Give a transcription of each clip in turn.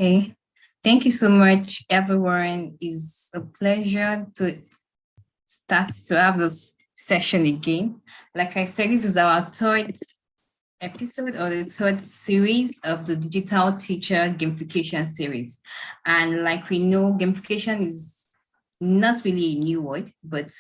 Okay. Thank you so much, everyone. It's a pleasure to start to have this session again. Like I said, this is our third episode or the third series of the Digital Teacher Gamification series. And like we know, gamification is not really a new word, but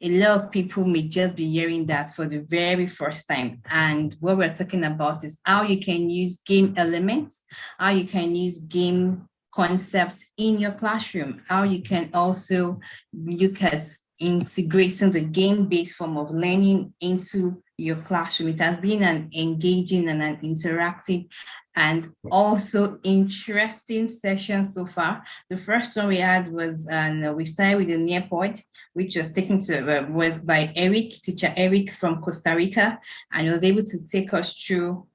a lot of people may just be hearing that for the very first time. And what we're talking about is how you can use game elements, how you can use game concepts in your classroom, how you can also look at integrating the game-based form of learning into your classroom. It has been an engaging and an interactive and also interesting session so far. The first one we had was, we started with the Nearpod, which was taken to was by Eric, teacher Eric from Costa Rica, and he was able to take us through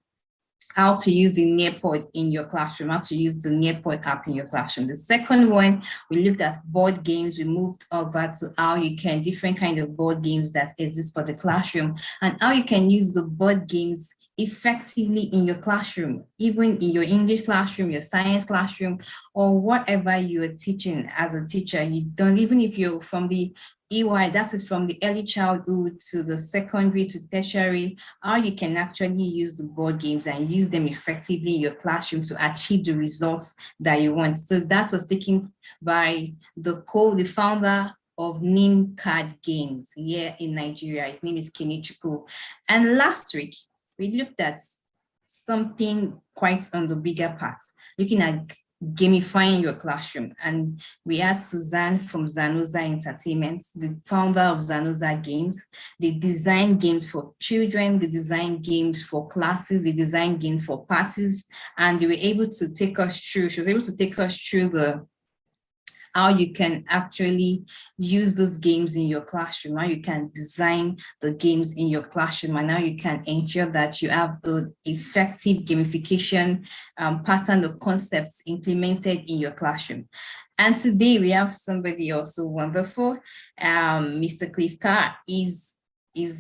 how to use the Nearpod in your classroom, how to use the Nearpod app in your classroom. The second one, we looked at board games. We moved over to how you can, different kind of board games that exist for the classroom, and how you can use the board games effectively in your classroom, even in your English classroom, your science classroom, or whatever you are teaching as a teacher. You don't, even if you're from the EY, that is from the early childhood to the secondary to tertiary, how you can actually use the board games and use them effectively in your classroom to achieve the results that you want. So that was taken by the founder of Name Card Games here in Nigeria. His name is Kenichukwu. And last week, we looked at something quite on the bigger part, looking at gamifying your classroom. And we asked Suzanne from Zanoza Entertainment, the founder of Zanoza Games. They design games for children, they design games for classes, they design games for parties, and they were able to take us through, she was able to take us through how you can actually use those games in your classroom, how you can design the games in your classroom, and how you can ensure that you have an effective gamification pattern or concepts implemented in your classroom. And today we have somebody also wonderful. Mr. Cliff Carr is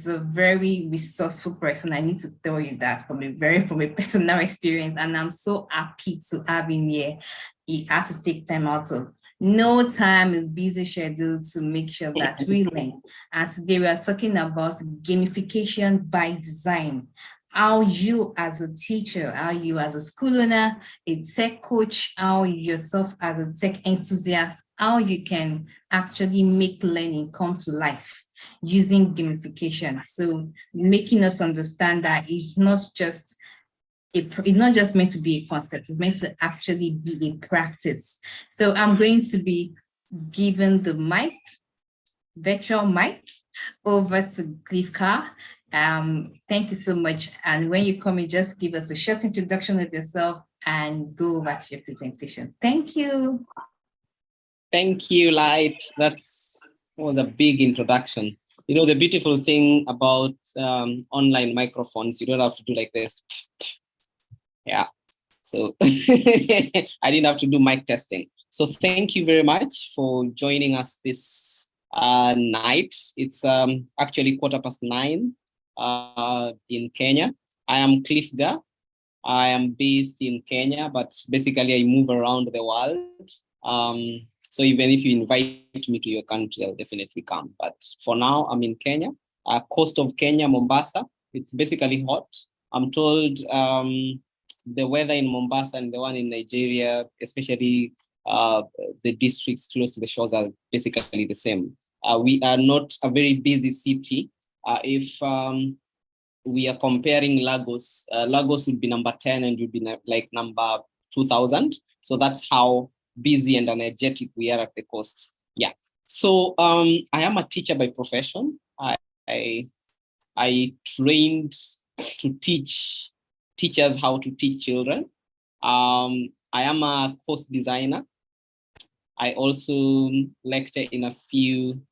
a very resourceful person. I need to tell you that from a personal experience, and I'm so happy to have him here. He had to take time out of no time is busy schedule to make sure that we learn. And today we are talking about gamification by design. How you as a teacher, how you as a school owner, a tech coach, how yourself as a tech enthusiast, how you can actually make learning come to life using gamification. So making us understand that it's not just meant to be a concept, it's meant to actually be a practice. So I'm going to be giving the virtual mic over to Cliff Carr. Thank you so much. And when you come in, just give us a short introduction of yourself and go over to your presentation. Thank you. Thank you, Light. That was a big introduction. You know, the beautiful thing about online microphones, you don't have to do like this. Yeah, so I didn't have to do mic testing. So thank you very much for joining us this night. It's actually 9:15 in Kenya. I am Cliff Gar. I am based in Kenya, but basically I move around the world. So even if you invite me to your country, I'll definitely come. But for now, I'm in Kenya, coast of Kenya, Mombasa. It's basically hot. I'm told the weather in Mombasa and the one in Nigeria, especially the districts close to the shores, are basically the same. We are not a very busy city. If we are comparing Lagos, Lagos would be number 10 and would be like number 2000. So that's how busy and energetic we are at the coast. Yeah. So I am a teacher by profession. I trained to teach teachers how to teach children. I am a course designer. I also lecture in a few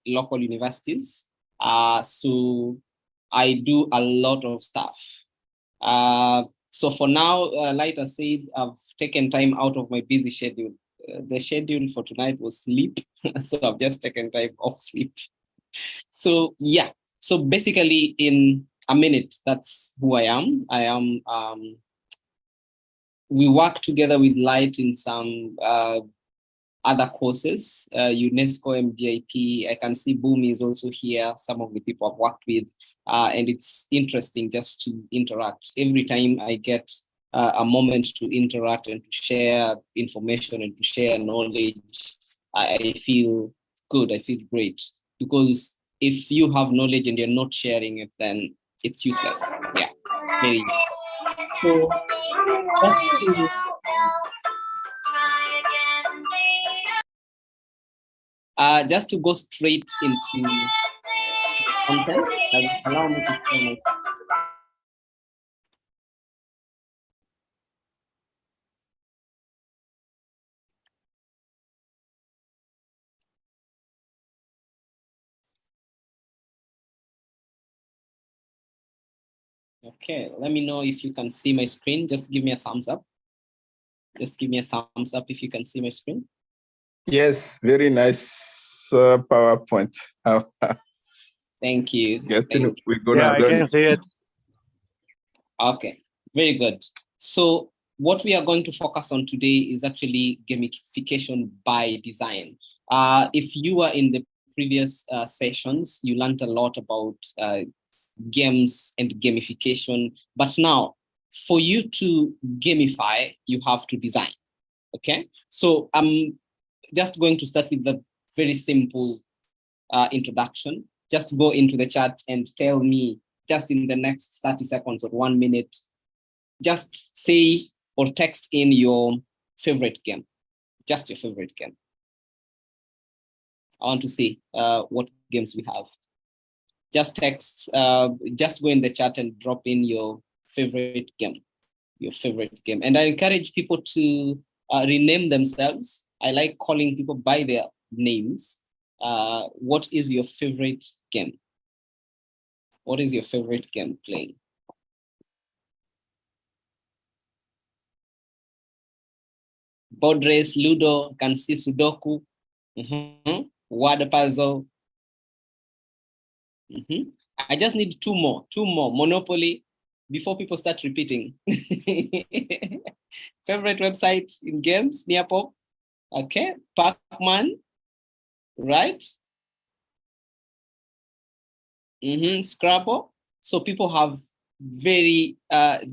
local universities. So I do a lot of stuff. So for now, like I said, I've taken time out of my busy schedule. The schedule for tonight was sleep. So I've just taken time off sleep. So yeah, so basically in a minute, that's who I am. I am we work together with Light in some other courses, UNESCO, MGIP. I can see Boom is also here. Some of the people I've worked with, and it's interesting just to interact. Every time I get a moment to interact and to share information and to share knowledge, I feel good, I feel great. Because if you have knowledge and you're not sharing it, then it's useless. Yeah, very useless. So just to go straight into content, allow me to share my. Okay, let me know if you can see my screen. Just give me a thumbs up. Just give me a thumbs up if you can see my screen. Yes, very nice PowerPoint. Thank you. We're gonna I can see it. Okay, very good. So what we are going to focus on today is actually gamification by design. If you were in the previous sessions, you learned a lot about games and gamification, but now for you to gamify, you have to design. Okay, so I'm just going to start with the very simple introduction. Just go into the chat and tell me, just in the next 30 seconds or 1 minute, just say or text in your favorite game, just your favorite game. I want to see what games we have. Just text, just go in the chat and drop in your favorite game, And I encourage people to rename themselves. I like calling people by their names. What is your favorite game? What is your favorite game playing? Board race, Ludo, can see Sudoku, word puzzle. I just need two more. Monopoly, before people start repeating. Favorite website in games, Nearpop. Okay, Pac-Man, right? Scrabble. So people have very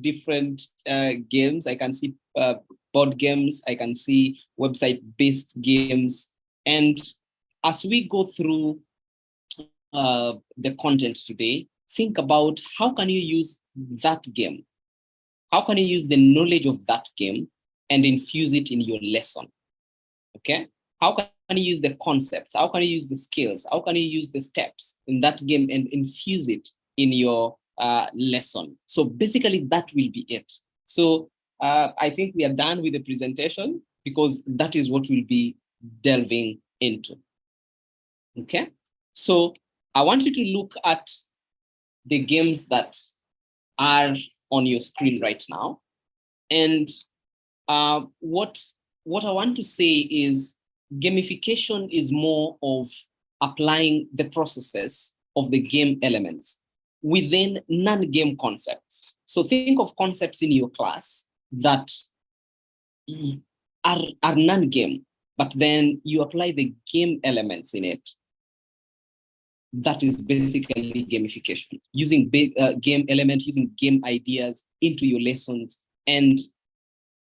different games. I can see board games. I can see website-based games. And as we go through the content today, think about how can you use that game? How can you use the knowledge of that game and infuse it in your lesson? Okay? How can you use the concepts? How can you use the skills? How can you use the steps in that game and infuse it in your lesson? So basically that will be it. So I think we are done with the presentation because that is what we'll be delving into. Okay? So I want you to look at the games that are on your screen right now. And what I want to say is gamification is more of applying the processes of the game elements within non-game concepts. So think of concepts in your class that are non-game, but then you apply the game elements in it. That is basically gamification, using game elements, using game ideas into your lessons and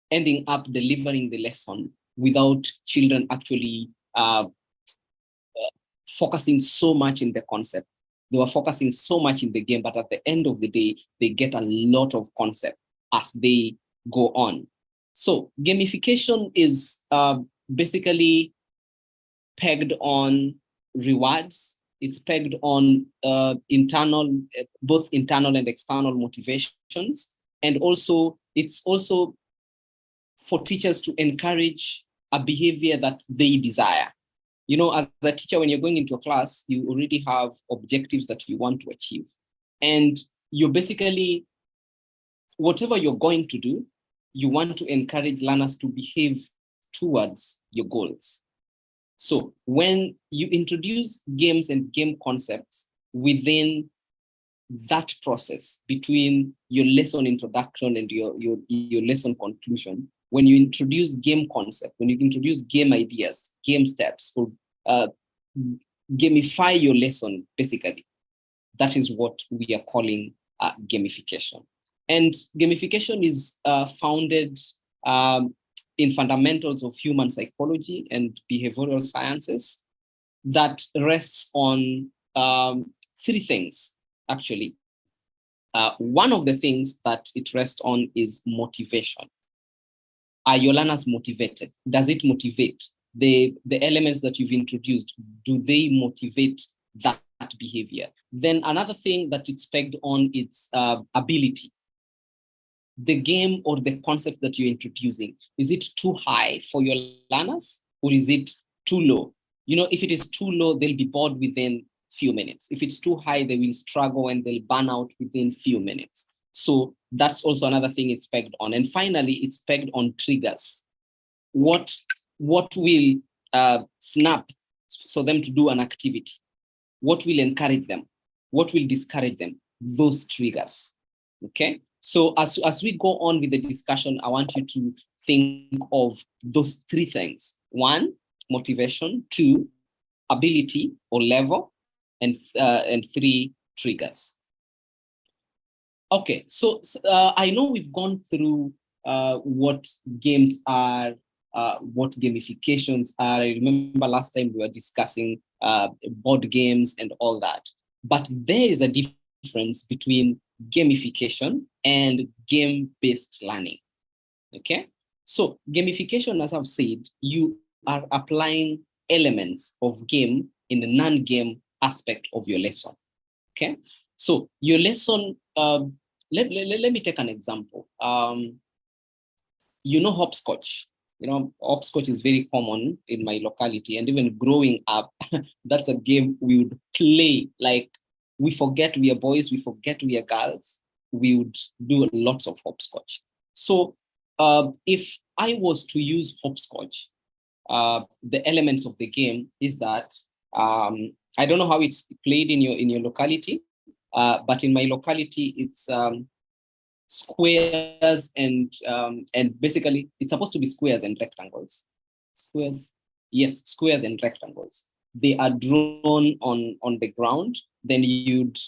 ending up delivering the lesson without children actually focusing so much in the concept. They were focusing so much in the game, but at the end of the day, they get a lot of concept as they go on. So gamification is basically pegged on rewards. It's pegged on both internal and external motivations. And also, it's also for teachers to encourage a behavior that they desire. You know, as a teacher, when you're going into a class, you already have objectives that you want to achieve. And you're basically, whatever you're going to do, you want to encourage learners to behave towards your goals. So when you introduce games and game concepts within that process between your lesson introduction and your lesson conclusion, when you introduce game concept, when you introduce game ideas, game steps, or gamify your lesson, basically, that is what we are calling gamification. And gamification is founded in fundamentals of human psychology and behavioral sciences that rests on 3 things, actually. One of the things that it rests on is motivation. Are your learners motivated? Does it motivate? The elements that you've introduced, do they motivate that behavior? Then another thing that it's pegged on is ability. The game or the concept that you're introducing, is it too high for your learners or is it too low? You know, if it is too low, they'll be bored within few minutes. If it's too high, they will struggle and they'll burn out within few minutes. So that's also another thing it's pegged on. And finally, it's pegged on triggers. What will snap for them to do an activity? What will encourage them? What will discourage them? Those triggers, okay? So as we go on with the discussion, I want you to think of those 3 things. 1, motivation. 2, ability or level. And 3, triggers. Okay, so I know we've gone through what games are, what gamifications are. I remember last time we were discussing board games and all that. But there is a difference between gamification and game-based learning, okay? So gamification, as I've said, you are applying elements of game in a non-game aspect of your lesson, okay? So your lesson, let me take an example. You know hopscotch. You know, hopscotch is very common in my locality, and even growing up, that's a game we would play. Like, we forget we are boys, we forget we are girls. We would do lots of hopscotch. So if I was to use hopscotch, the elements of the game is that, I don't know how it's played in your locality, but in my locality, it's squares and basically it's supposed to be squares and rectangles. Squares, yes, squares and rectangles. They are drawn on the ground. Then you'd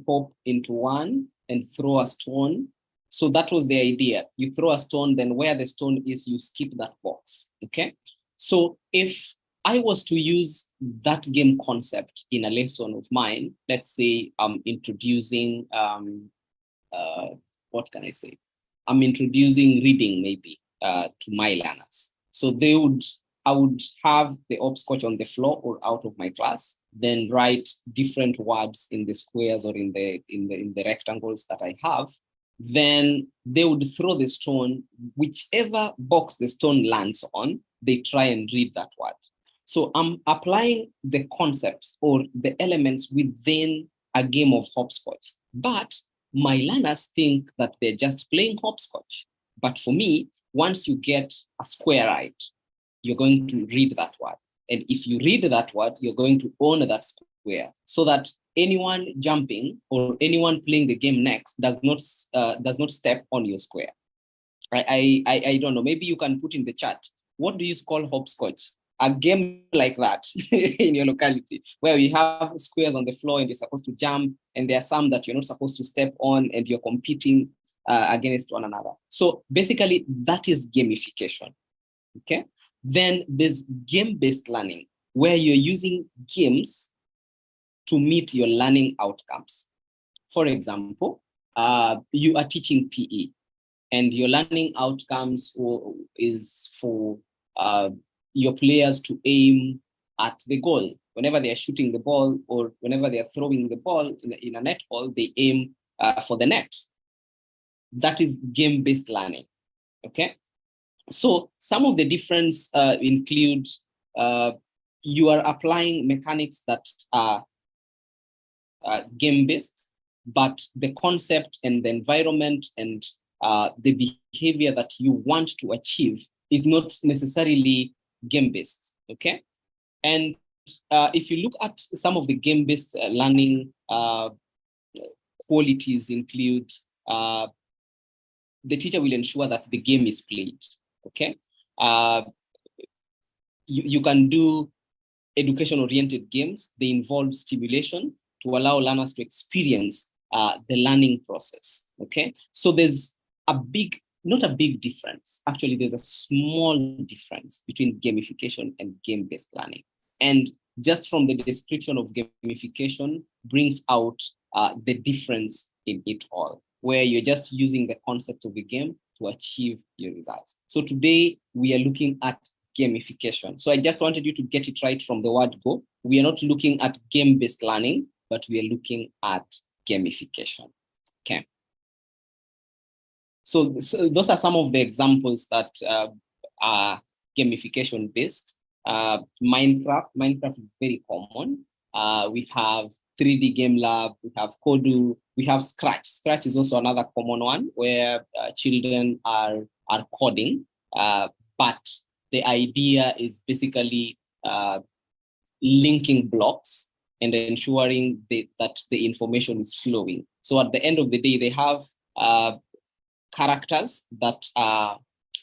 hop into one and throw a stone. So that was the idea. You throw a stone, then where the stone is, you skip that box. Okay. So if I was to use that game concept in a lesson of mine, let's say I'm introducing, what can I say? I'm introducing reading maybe to my learners. So I would have the hopscotch on the floor or out of my class, then write different words in the squares or in the rectangles that I have. Then they would throw the stone, whichever box the stone lands on, they try and read that word. So I'm applying the concepts or the elements within a game of hopscotch. But my learners think that they're just playing hopscotch. But for me, once you get a square right, you're going to read that word. And if you read that word, you're going to own that square, so that anyone jumping or anyone playing the game next does not step on your square. I don't know. Maybe you can put in the chat, what do you call hopscotch? A game like that in your locality, where you have squares on the floor and you're supposed to jump, and there are some that you're not supposed to step on, and you're competing against one another. So basically, that is gamification. Okay. Then there's game-based learning, where you're using games to meet your learning outcomes. For example, you are teaching PE, and your learning outcomes is for your players to aim at the goal. Whenever they are shooting the ball or whenever they are throwing the ball in a netball, they aim for the net. That is game-based learning, okay? So some of the difference include you are applying mechanics that are game-based, but the concept and the environment and the behavior that you want to achieve is not necessarily game-based, okay? And if you look at some of the game-based learning qualities include the teacher will ensure that the game is played, okay? You can do education-oriented games. They involve stimulation to allow learners to experience the learning process, okay? So there's not a big difference. Actually, there's a small difference between gamification and game-based learning. And just from the description of gamification brings out the difference in it all, where you're just using the concept of the game to achieve your results. So today we are looking at gamification. So I just wanted you to get it right from the word go. We are not looking at game-based learning, but we are looking at gamification, okay? So those are some of the examples that are gamification-based. Minecraft is very common. We have 3D Game Lab, we have Kodu, we have Scratch. Scratch is also another common one where children are coding, but the idea is basically linking blocks and ensuring that the information is flowing. So at the end of the day, they have characters that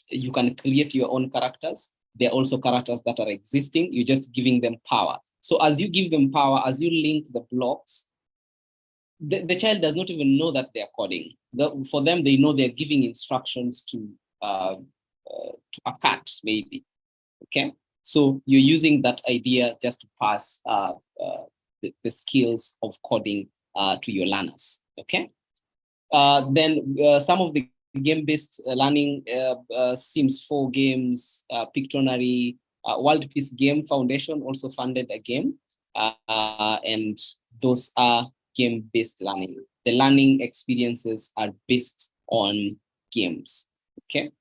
you can create your own characters. There are also characters that are existing. You're just giving them power. So as you give them power, as you link the blocks, the child does not even know that they're coding. For them, they know they're giving instructions to a cat, maybe. Okay, so you're using that idea just to pass the skills of coding to your learners. Okay, then some of the game-based learning, Sims 4 games, Pictionary, World Peace Game Foundation also funded a game, and those are game-based learning. The learning experiences are based on games. Okay.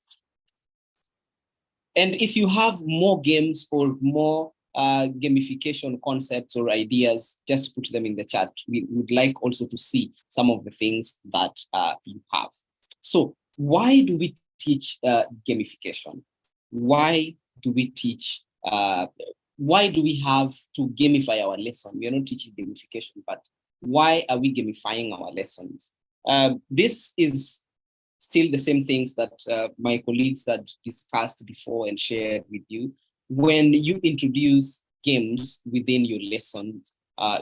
And if you have more games or more gamification concepts or ideas, just put them in the chat. We would like also to see some of the things that you have. So why do we teach gamification? Why do we teach, why do we have to gamify our lesson? We are not teaching gamification, but why are we gamifying our lessons? This is still the same things that my colleagues had discussed before and shared with you. When you introduce games within your lessons,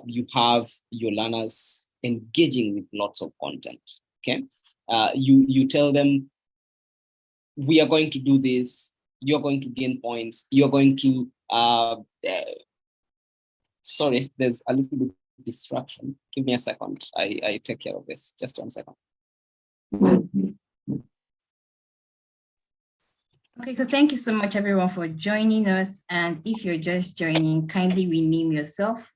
you have your learners engaging with lots of content, okay? You tell them, we are going to do this, you're going to gain points, you're going to, sorry, there's a little bit of distraction. Give me a second, I take care of this, just 1 second. Okay, so thank you so much everyone for joining us. And if you're just joining, kindly rename yourself.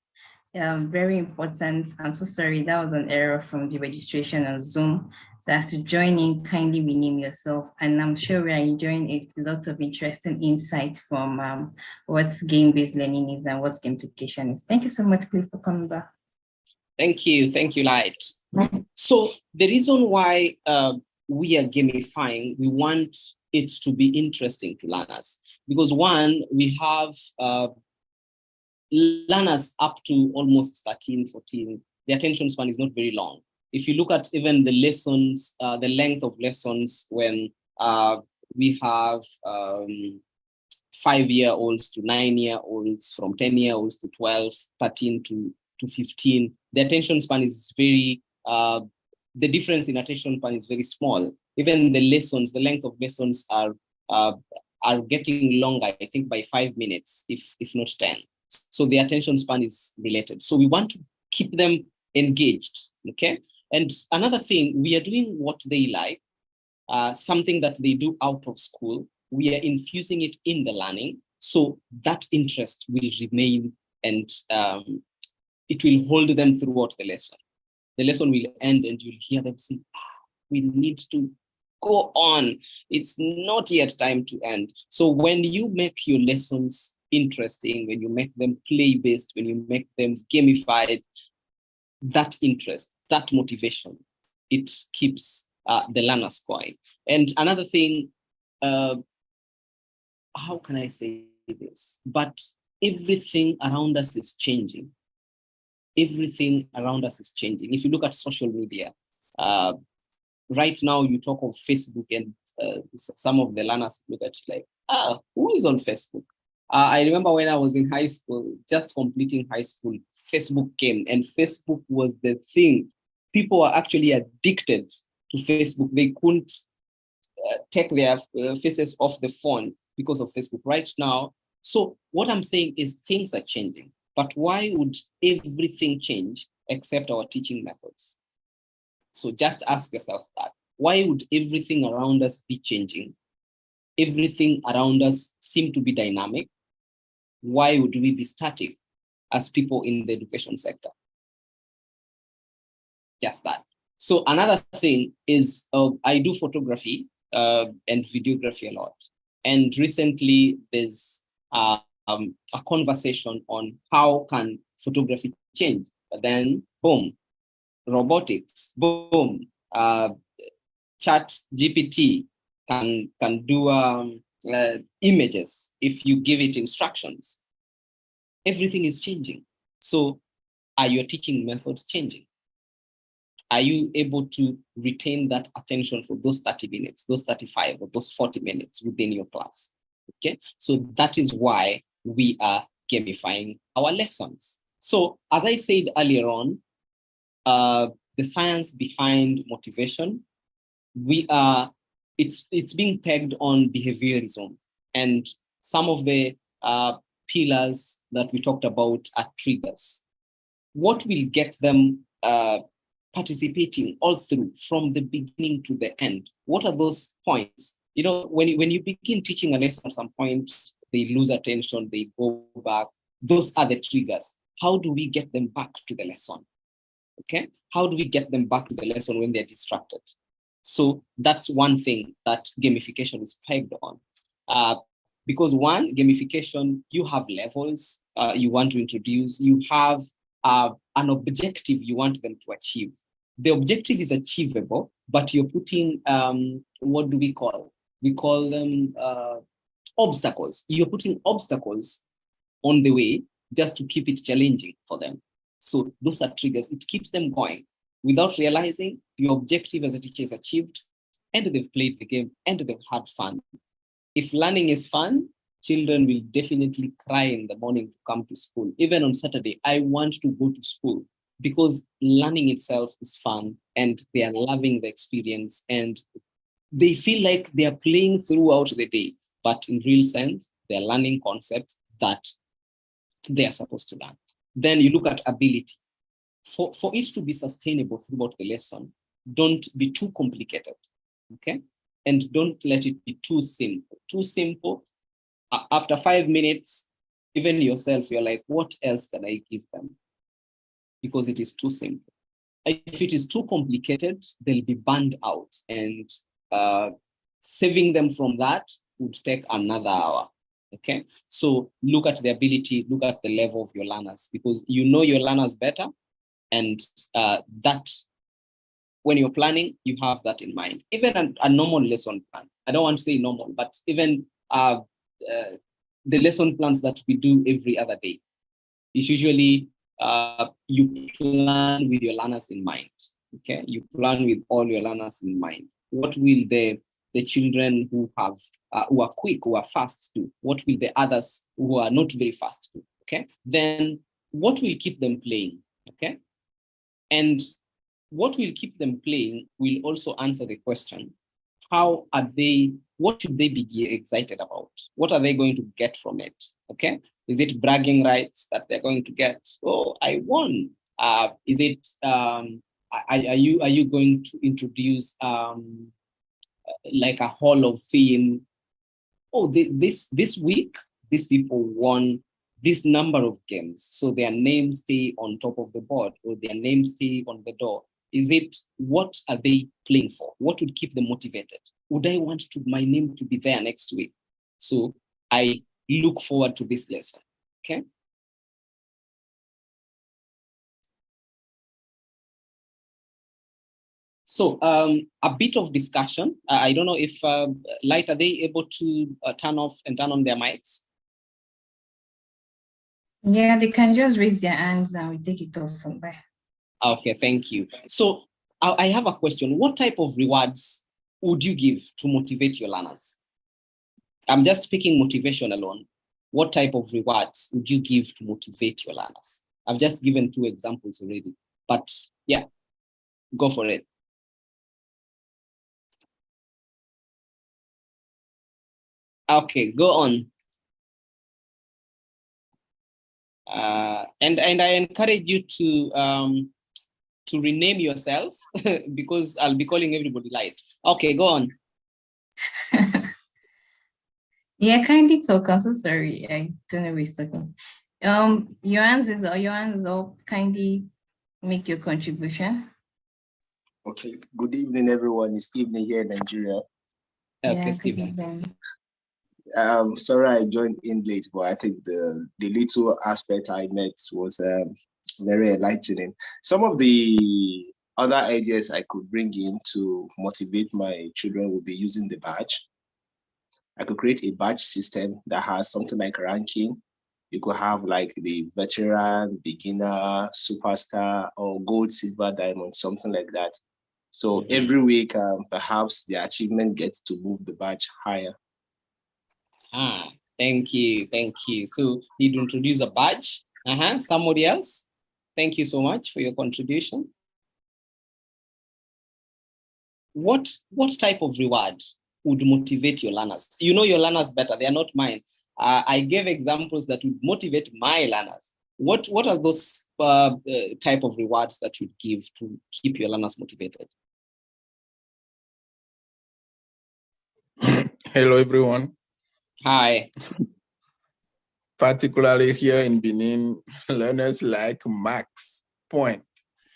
Very important. I'm so sorry, that was an error from the registration on Zoom. So as to join in, kindly rename yourself. And I'm sure we are enjoying a lot of interesting insights from what game-based learning is and what gamification is. Thank you so much, Cliff, for coming back. Thank you, Light. So the reason why we are gamifying, we want it to be interesting to learners, because one, we have learners up to almost 13, 14, the attention span is not very long. If you look at even the lessons, the length of lessons, when we have 5-year-olds to 9-year-olds, from 10-year-olds to 12, 13 to 15, the attention span is very, the difference in attention span is very small. Even the lessons, the length of lessons are getting longer, I think by 5 minutes, if not 10. So the attention span is related. So we want to keep them engaged, okay? And another thing, we are doing what they like, something that they do out of school. We are infusing it in the learning, so that interest will remain, and it will hold them throughout the lesson. The lesson will end and you'll hear them say, we need to go on. It's not yet time to end. So when you make your lessons interesting, when you make them play-based, when you make them gamified, that interest, that motivation, it keeps the learners going. And another thing, how can I say this? But everything around us is changing. everything around us is changing. If you look at social media, right now you talk of Facebook, and some of the learners look at you like, who is on Facebook? I remember when I was in high school, just completing high school, Facebook came, and Facebook was the thing. People were actually addicted to Facebook. They couldn't take their faces off the phone because of Facebook right now. So what I'm saying is things are changing, but why would everything change except our teaching methods? So just ask yourself that. Why would everything around us be changing? Everything around us seem to be dynamic. Why would we be static as people in the education sector? Just that. So another thing is I do photography and videography a lot. And recently there's a conversation on how can photography change. But then boom, robotics, boom, chat GPT can do images if you give it instructions. Everything is changing. So are your teaching methods changing? Are you able to retain that attention for those 30 minutes, those 35 or those 40 minutes within your class? Okay, so that is why we are gamifying our lessons. So as I said earlier on, the science behind motivation, it's being pegged on behaviorism, and some of the pillars that we talked about are triggers. What will get them participating all through from the beginning to the end? What are those points? You know, when you begin teaching a lesson, at some point they lose attention, they go back. Those are the triggers. How do we get them back to the lesson? Okay, how do we get them back to the lesson when they're distracted? So that's one thing that gamification is pegged on. Because one, gamification, you have levels you want to introduce, you have an objective you want them to achieve. The objective is achievable, but you're putting, what do we call? We call them obstacles. You're putting obstacles on the way just to keep it challenging for them. So those are triggers. It keeps them going without realizing your objective as a teacher is achieved, and they've played the game, and they've had fun. If learning is fun, children will definitely cry in the morning to come to school. Even on Saturday, I want to go to school because learning itself is fun and they are loving the experience and they feel like they are playing throughout the day. But in real sense, they're learning concepts that they are supposed to learn. Then you look at ability. For it to be sustainable throughout the lesson, don't be too complicated, okay? And don't let it be too simple. Too simple, after 5 minutes, even yourself, you're like, what else can I give them? Because it is too simple. If it is too complicated, they'll be burned out, and saving them from that would take another hour. Okay, so look at the ability, look at the level of your learners, because you know your learners better, and that when you're planning, you have that in mind. Even a normal lesson plan, I don't want to say normal, but even the lesson plans that we do every other day, is usually you plan with your learners in mind. Okay, you plan with all your learners in mind. What will the children who have who are quick, who are fast do? What will the others who are not very fast do? Okay, then what will keep them playing? Okay, and what will keep them playing will also answer the question: how are they? What should they be excited about? What are they going to get from it? Okay, is it bragging rights that they're going to get? Oh, I won. Is it? Are you going to introduce like a hall of fame? Oh, this week, these people won this number of games, so their names stay on top of the board, or their names stay on the door. Is it, what are they playing for? What would keep them motivated? Would I want my name to be there next week? So I look forward to this lesson, okay? So a bit of discussion. I don't know if Light, are they able to turn off and turn on their mics? Yeah, they can just raise their hands and we take it off from there. Okay, thank you. So I have a question. What type of rewards would you give to motivate your learners? I'm just speaking motivation alone. What type of rewards would you give to motivate your learners? I've just given 2 examples already, but yeah, go for it. Okay, go on. And I encourage you to rename yourself because I'll be calling everybody Light. Okay, go on. Yeah, kindly talk. I'm so sorry. I don't know who's talking. Your hands is up. Kindly make your contribution. Okay. Good evening, everyone. It's evening here in Nigeria. Okay, Yeah, Stephen. Sorry I joined in late, but I think the little aspect I met was very enlightening. Some of the other ideas I could bring in to motivate my children would be using the badge. I could create a badge system that has something like ranking. You could have like the veteran, beginner, superstar, or gold, silver, diamond, something like that. So every week, perhaps the achievement gets to move the badge higher. Thank you. So you'd introduce a badge. Somebody else? Thank you so much for your contribution. What type of reward would motivate your learners? You know your learners better. They are not mine. I gave examples that would motivate my learners. What are those type of rewards that you'd give to keep your learners motivated? Hello, everyone. Hi. Particularly here in Benin, learners like max point.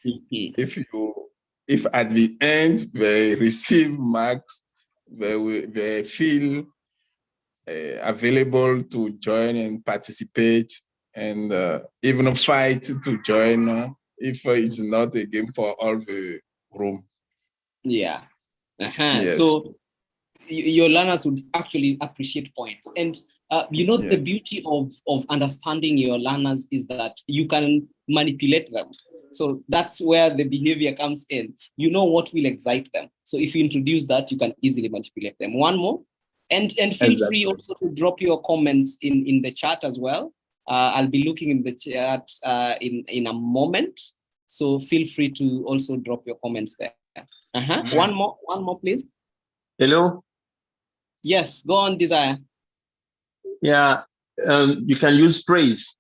If at the end they receive marks, they feel available to join and participate and even fight to join if it's not a game for all the room. Yeah. Yes. So your learners would actually appreciate points. And the beauty of understanding your learners is that you can manipulate them. So that's where the behavior comes in. You know what will excite them. So if you introduce that, you can easily manipulate them. One more. And feel free also to drop your comments in the chat as well. I'll be looking in the chat in a moment. So feel free to also drop your comments there. One more, please. Hello. Yes, go on, Desire. Yeah, you can use praise.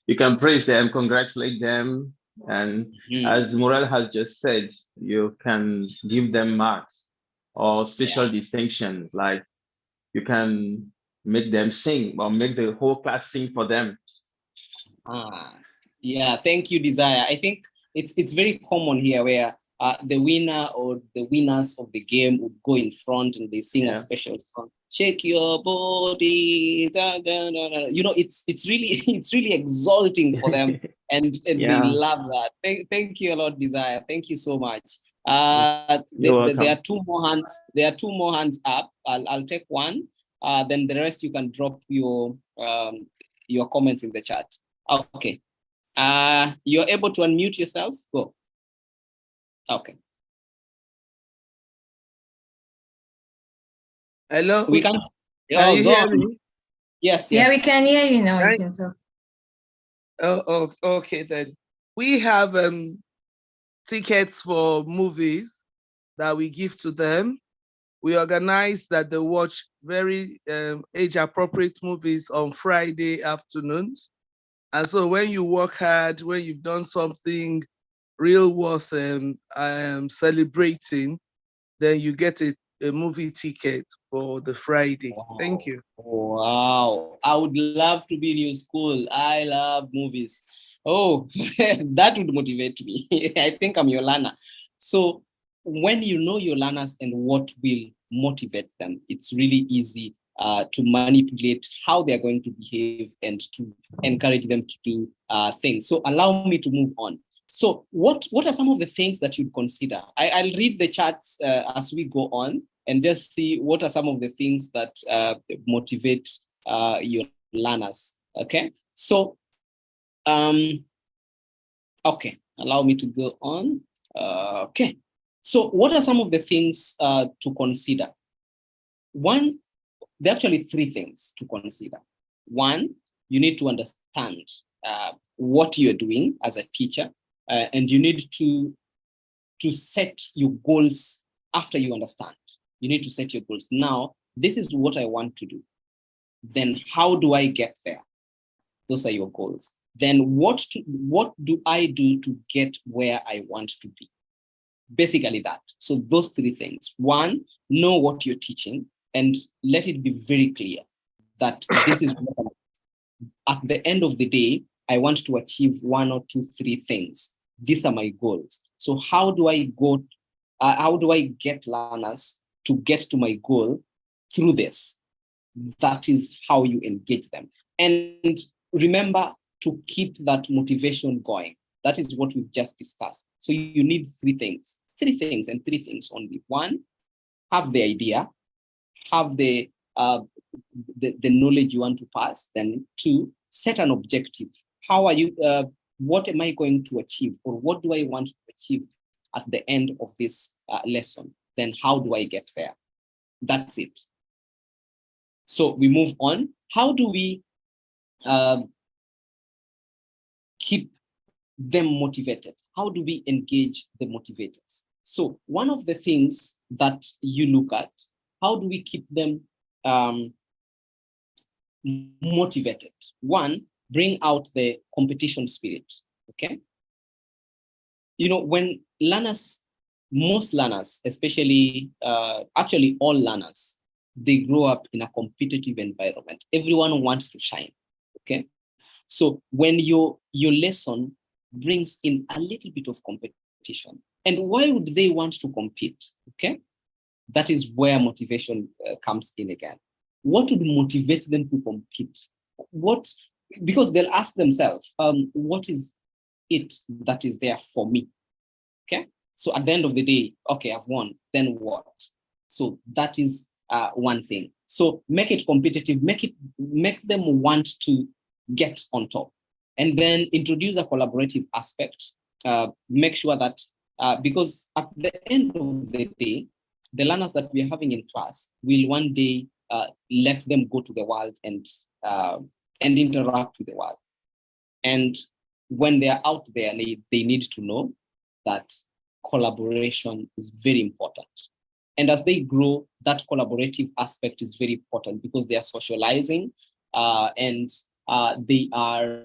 You can praise them, congratulate them. And as Morel has just said, you can give them marks or special distinctions, like you can make them sing or make the whole class sing for them. Yeah, thank you, Desire. I think it's very common here where the winner or the winners of the game would go in front and they sing a special song. Shake your body, da, da, da, da. You know, it's really exalting for them, and they love that. Thank you a lot, Desire. Thank you so much. There are 2 more hands. There are 2 more hands up. I'll take one. Then the rest you can drop your comments in the chat. Okay. You're able to unmute yourself. Go. Okay. Hello. We can. Can you hear me? Yes. Yeah, we can hear you now. Right. You can talk. Oh, okay then. We have tickets for movies that we give to them. We organize that they watch very age-appropriate movies on Friday afternoons. And so when you work hard, when you've done something real worth celebrating, then you get a movie ticket for the Friday. Wow. Thank you. Wow. I would love to be in your school. I love movies. Oh, that would motivate me. I think I'm your learner. So when you know your learners and what will motivate them, it's really easy to manipulate how they're going to behave and to encourage them to do things. So allow me to move on. So what are some of the things that you'd consider? I'll read the charts as we go on and just see what are some of the things that motivate your learners. Okay, so Okay, allow me to go on. Okay, so what are some of the things to consider? One, there are actually three things to consider. One, you need to understand what you're doing as a teacher, and you need to set your goals after you understand. You need to set your goals. Now, this is what I want to do. Then how do I get there? Those are your goals. Then what do I do to get where I want to be? Basically that. So those three things. One, know what you're teaching and let it be very clear that this is what at the end of the day, I want to achieve 1 or 2, 3 things. These are my goals. So how do I get learners to get to my goal through this? That is how you engage them. And remember to keep that motivation going. That is what we've just discussed. So you need three things and three things only. One, have the idea, have the knowledge you want to pass. Then two, set an objective. How are you, what am I going to achieve, or what do I want to achieve at the end of this lesson? Then how do I get there? That's it. So we move on. How do we keep them motivated? How do we engage the motivators? So one of the things that you look at, how do we keep them motivated? One, bring out the competition spirit, okay? You know, when learners, most learners, especially, actually all learners, they grow up in a competitive environment. Everyone wants to shine, okay? So when your lesson brings in a little bit of competition, and why would they want to compete, okay? That is where motivation comes in again. What would motivate them to compete? Because they'll ask themselves, what is it that is there for me? Okay. So at the end of the day, okay, I've won, then what? So that is one thing. So make it competitive, make them want to get on top. And then introduce a collaborative aspect. Make sure that, because at the end of the day, the learners that we are having in class will one day let them go to the world and interact with the world. And when they are out there, they need to know that collaboration is very important. And as they grow, that collaborative aspect is very important because they are socializing and they are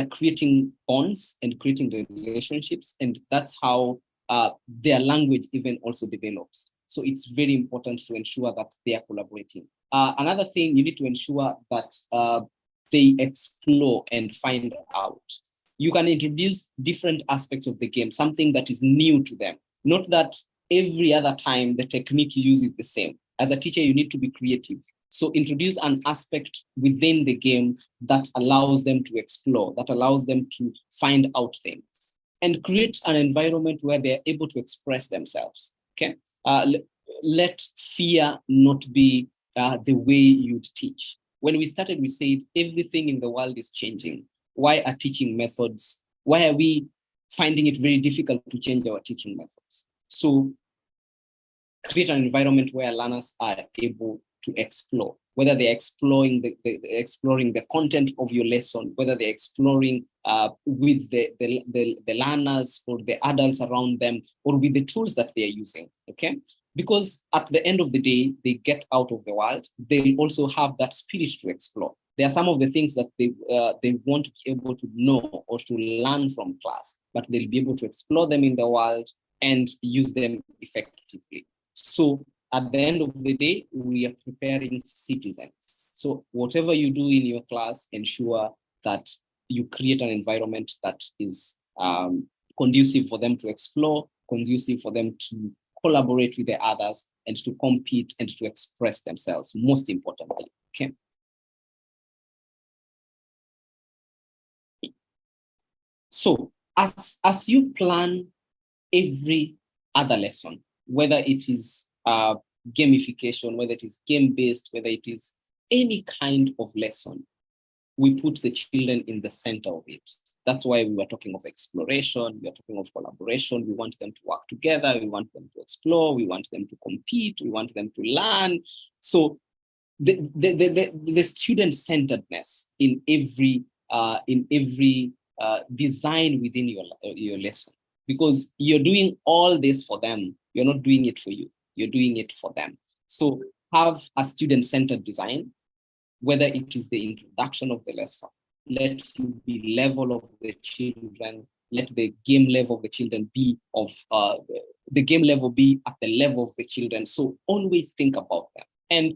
creating bonds and creating relationships. And that's how their language even also develops. So it's very important to ensure that they are collaborating. Another thing, you need to ensure that they explore and find out. You can introduce different aspects of the game, something that is new to them. Not that every other time the technique you use is the same. As a teacher, you need to be creative. So introduce an aspect within the game that allows them to explore, that allows them to find out things, and create an environment where they're able to express themselves, okay? Let fear not be the way you'd teach. When we started, we said everything in the world is changing. Why are teaching methods? Why are we finding it very difficult to change our teaching methods? So create an environment where learners are able to explore, whether they're exploring the content of your lesson, whether they're exploring with the learners or the adults around them, or with the tools that they're using, okay? Because at the end of the day, they get out of the world, they'll also have that spirit to explore. There are some of the things that they won't be able to know or to learn from class, but they'll be able to explore them in the world and use them effectively. So at the end of the day, we are preparing citizens. So whatever you do in your class, ensure that you create an environment that is conducive for them to explore, conducive for them to collaborate with the others, and to compete and to express themselves, most importantly, okay? So as you plan every other lesson, whether it is gamification, whether it is game-based, whether it is any kind of lesson, we put the children in the center of it. That's why we were talking of exploration, we are talking of collaboration. We want them to work together, we want them to explore, we want them to compete, we want them to learn. So the student-centeredness in every design within your lesson, because you're doing all this for them. You're not doing it for you, you're doing it for them. So have a student-centered design, whether it is the introduction of the lesson, let the level of the children, let the game level of the children be of the game level be at the level of the children. So always think about them. And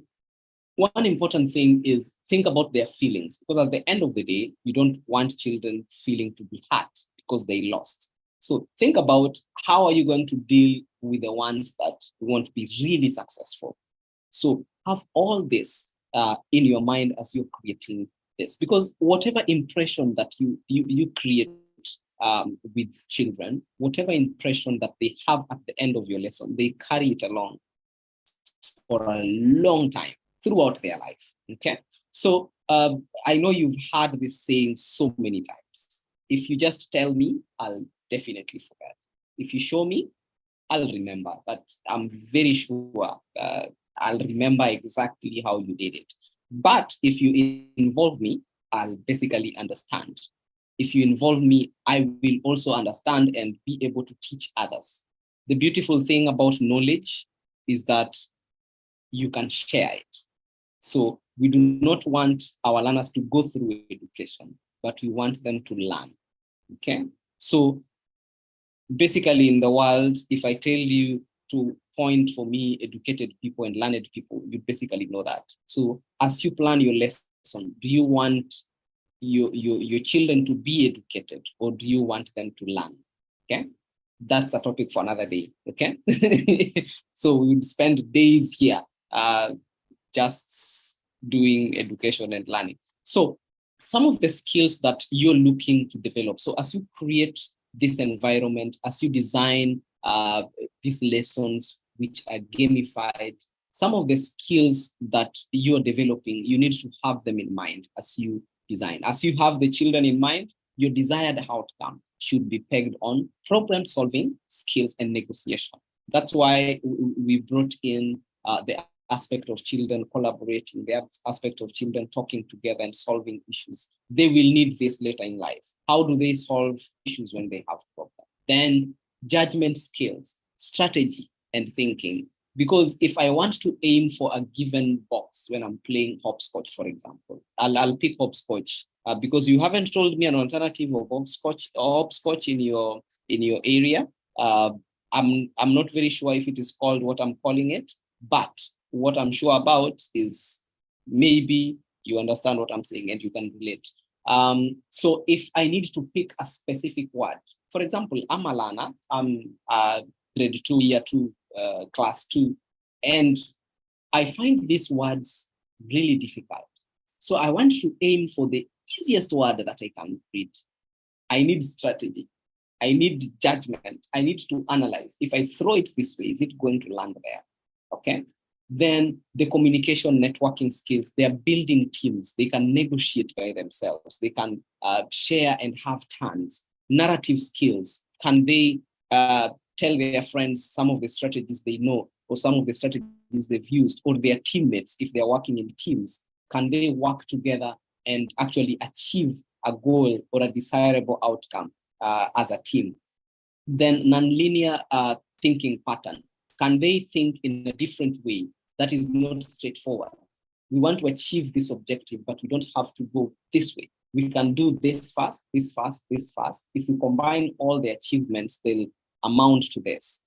one important thing is think about their feelings, because at the end of the day, you don't want children feeling to be hurt because they lost. So think about how are you going to deal with the ones that want to be really successful. So have all this in your mind as you're creating this, because whatever impression that you create with children, whatever impression that they have at the end of your lesson, they carry it along for a long time throughout their life. Okay, so I know you've heard this saying so many times. If you just tell me, I'll definitely forget. If you show me, I'll remember, but I'm very sure I'll remember exactly how you did it. But if you involve me, I'll basically understand. If you involve me, I will also understand and be able to teach others. The beautiful thing about knowledge is that you can share it. So we do not want our learners to go through education, but we want them to learn. Okay, so basically in the world, if I tell you to point for me educated people and learned people, you basically know that. So as you plan your lesson, do you want your children to be educated, or do you want them to learn? Okay, that's a topic for another day. Okay, so we would spend days here just doing education and learning. So some of the skills that you're looking to develop. So as you create this environment, as you design these lessons which are gamified, some of the skills that you're developing, you need to have them in mind as you design. As you have the children in mind, your desired outcome should be pegged on problem solving skills and negotiation. That's why we brought in the aspect of children collaborating, the aspect of children talking together and solving issues. They will need this later in life. How do they solve issues when they have problems? Then judgment skills, strategy, and thinking. Because if I want to aim for a given box when I'm playing hopscotch, for example, I'll pick hopscotch because you haven't told me an alternative of hopscotch in your area. I'm not very sure if it is called what I'm calling it, but what I'm sure about is maybe you understand what I'm saying and you can relate. So if I need to pick a specific word, for example, I'm a learner, I'm grade 2, year 2, class 2, and I find these words really difficult. So I want to aim for the easiest word that I can read. I need strategy. I need judgment. I need to analyze. If I throw it this way, is it going to land there? Okay. Then the communication networking skills, they are building teams. They can negotiate by themselves. They can share and have turns. Narrative skills, can they tell their friends some of the strategies they know or some of the strategies they've used, or their teammates, if they're working in teams, can they work together and actually achieve a goal or a desirable outcome as a team? Then nonlinear thinking pattern. Can they think in a different way that is not straightforward? We want to achieve this objective, but we don't have to go this way. We can do this fast, this fast, this fast. If we combine all the achievements, they'll amount to this.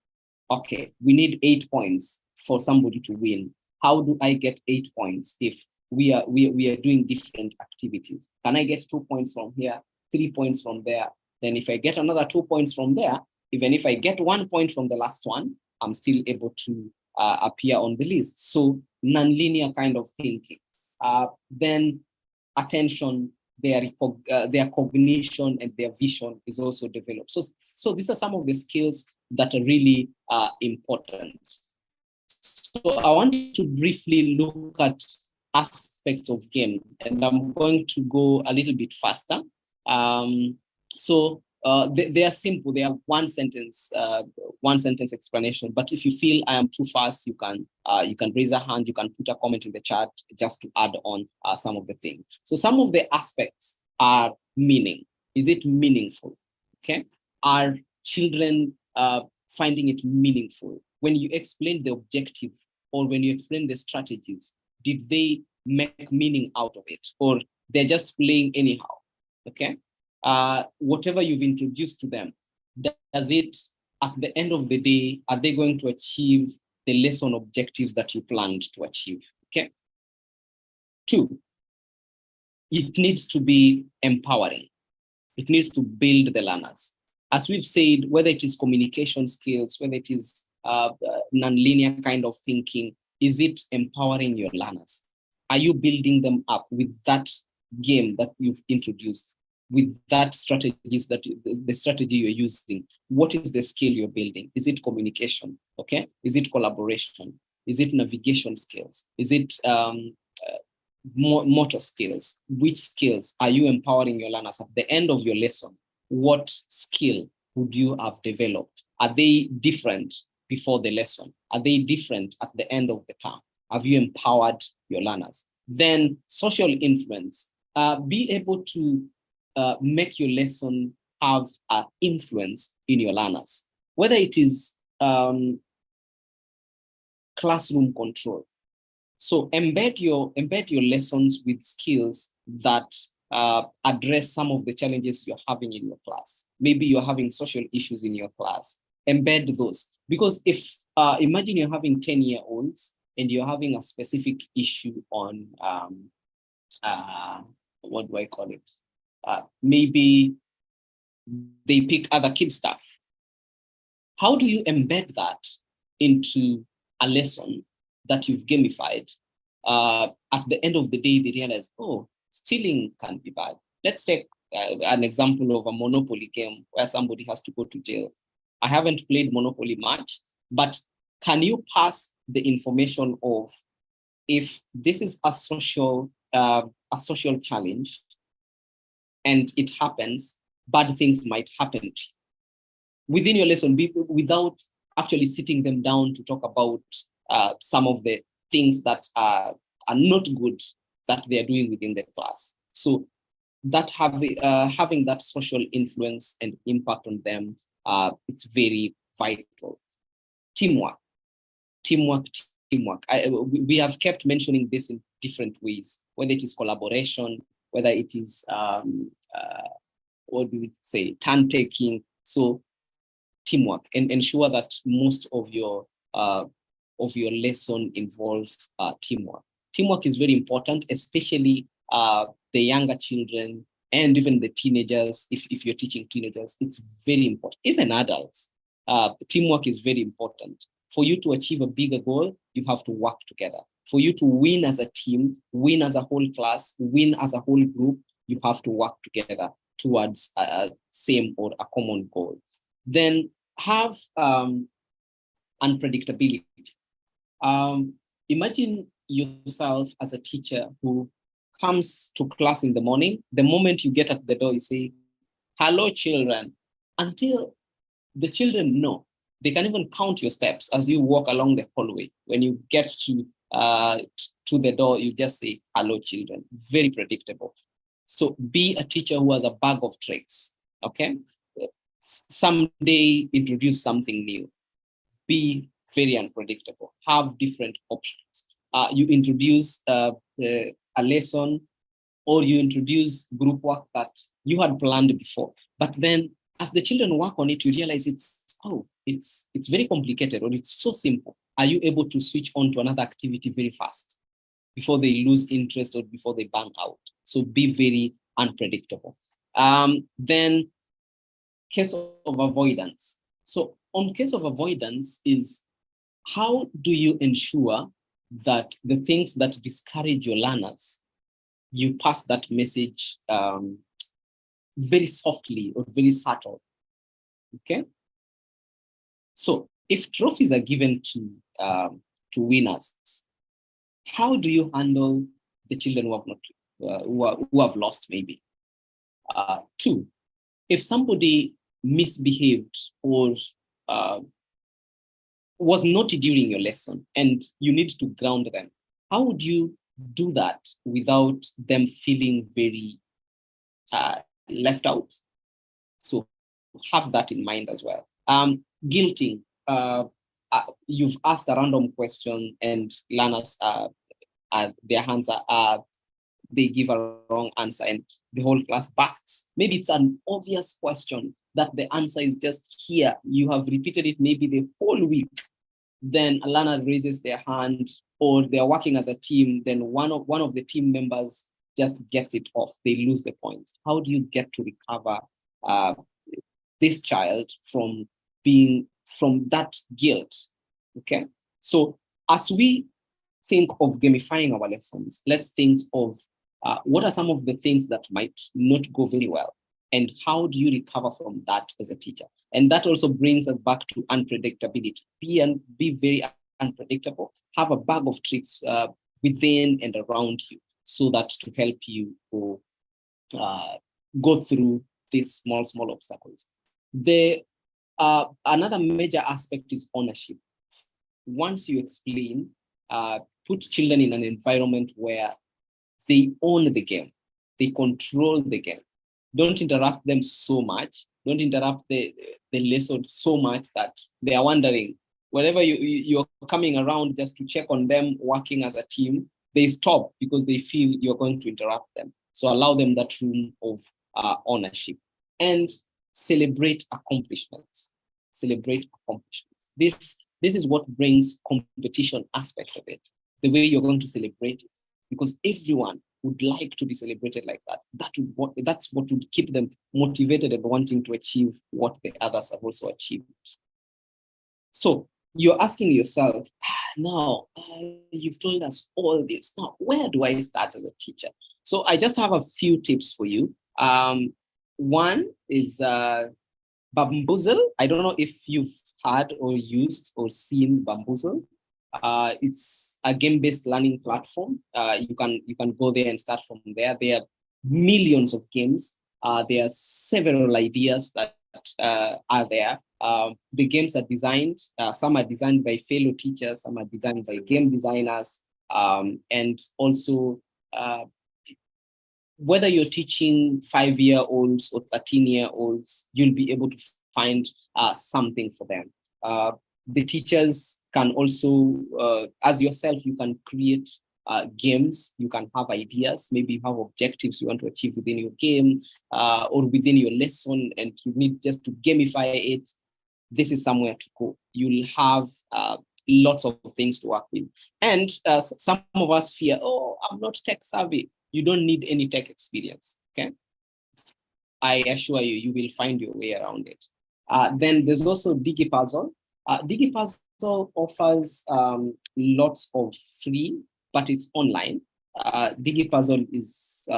Okay, we need 8 points for somebody to win. How do I get 8 points if we are doing different activities? Can I get 2 points from here, 3 points from there? Then if I get another 2 points from there, even if I get 1 point from the last one, I'm still able to appear on the list. So nonlinear kind of thinking. Then attention, their cognition and their vision is also developed. So these are some of the skills that are really important. So I want to briefly look at aspects of game, and I'm going to go a little bit faster. They are simple. They are one sentence explanation. But if you feel I am too fast, you can raise a hand. You can put a comment in the chat just to add on some of the things. So some of the aspects are meaning. Is it meaningful? Okay. Are children finding it meaningful? When you explain the objective or when you explain the strategies, did they make meaning out of it, or they're just playing anyhow? Okay. Whatever you've introduced to them, does it, at the end of the day, are they going to achieve the lesson objectives that you planned to achieve? Okay. 2, it needs to be empowering. It needs to build the learners. As we've said, whether it is communication skills, whether it is non-linear kind of thinking, is it empowering your learners? Are you building them up with that game that you've introduced, with that strategies that the strategy you're using? What is the skill you're building? Is it communication? Okay. Is it collaboration? Is it navigation skills? Is it motor skills? Which skills are you empowering your learners? At the end of your lesson, what skill would you have developed? Are they different before the lesson? Are they different at the end of the term? Have you empowered your learners? Then social influence. Be able to make your lesson have an influence in your learners, whether it is classroom control. So embed your lessons with skills that address some of the challenges you're having in your class. Maybe you're having social issues in your class. Embed those, because if imagine you're having 10-year-olds and you're having a specific issue on what do I call it? Maybe they pick other kid stuff. How do you embed that into a lesson that you've gamified? At the end of the day, they realize, oh, stealing can be bad. Let's take an example of a Monopoly game where somebody has to go to jail. I haven't played Monopoly much, but can you pass the information of, if this is a social challenge and it happens, bad things might happen to you within your lesson, without actually sitting them down to talk about some of the things that are not good that they are doing within the class. So that having that social influence and impact on them, it's very vital. Teamwork. We have kept mentioning this in different ways, whether it is collaboration, whether it is what do we say, turn taking. So teamwork, and ensure that most of your lesson involves teamwork. Teamwork is very important, especially the younger children and even the teenagers. If you're teaching teenagers, it's very important. Even adults, teamwork is very important. For you to achieve a bigger goal, you have to work together. For you to win as a team, win as a whole class, win as a whole group, you have to work together towards a same or a common goal. Then have unpredictability. Imagine yourself as a teacher who comes to class in the morning. The moment you get at the door, you say, "Hello, children," until the children know. They can even count your steps as you walk along the hallway. When you get to the door, you just say, "Hello, children." Very predictable. So be a teacher who has a bag of tricks, okay? Someday introduce something new. Be very unpredictable. Have different options. You introduce a lesson, or you introduce group work that you had planned before. But then as the children work on it, you realize it's very complicated, or it's so simple. Are you able to switch on to another activity very fast before they lose interest or before they burn out? So be very unpredictable. Then case of avoidance. So on case of avoidance is, how do you ensure that the things that discourage your learners, you pass that message very softly or very subtle, okay? So if trophies are given to winners, how do you handle the children who have not, who have lost maybe. 2, if somebody misbehaved or was naughty during your lesson and you need to ground them, how would you do that without them feeling very left out? So have that in mind as well. Guilting. You've asked a random question and learners, their hands are they give a wrong answer and the whole class busts. Maybe it's an obvious question that the answer is just here. You have repeated it maybe the whole week. Then a learner raises their hand, or they're working as a team, then one of the team members just gets it off. They lose the points. How do you get to recover this child from that guilt? Okay, so as we think of gamifying our lessons, let's think of what are some of the things that might not go very well, and how do you recover from that as a teacher? And that also brings us back to unpredictability. Be very unpredictable. Have a bag of tricks within and around you, so that to help you go through these small obstacles. Another major aspect is ownership. Once you explain, put children in an environment where they own the game, they control the game. Don't interrupt them so much. Don't interrupt the lesson so much that they are wondering. Whenever you're coming around just to check on them working as a team, they stop because they feel you're going to interrupt them. So allow them that room of ownership, and celebrate accomplishments. Celebrate accomplishments. This is what brings competition aspect of it, the way you're going to celebrate it, because everyone would like to be celebrated like that. That's what would keep them motivated and wanting to achieve what the others have also achieved. So you're asking yourself, now you've told us all this. Now, where do I start as a teacher? So I just have a few tips for you. One is Bamboozle. I don't know if you've heard or used or seen Bamboozle. It's a game-based learning platform. You can go there and start from there. There are millions of games. There are several ideas that are there. The games are designed, some are designed by fellow teachers, some are designed by game designers, and also whether you're teaching 5-year-olds or 13-year-olds, you'll be able to find something for them. The teachers can also, as yourself, you can create games, you can have ideas, maybe you have objectives you want to achieve within your game or within your lesson, and you need just to gamify it. This is somewhere to go. You'll have lots of things to work with. And some of us fear, oh, I'm not tech savvy. You don't need any tech experience, okay? I assure you, you will find your way around it. Then there's also Digi-Puzzle. Digi-Puzzle offers lots of free, but it's online. Digi-Puzzle is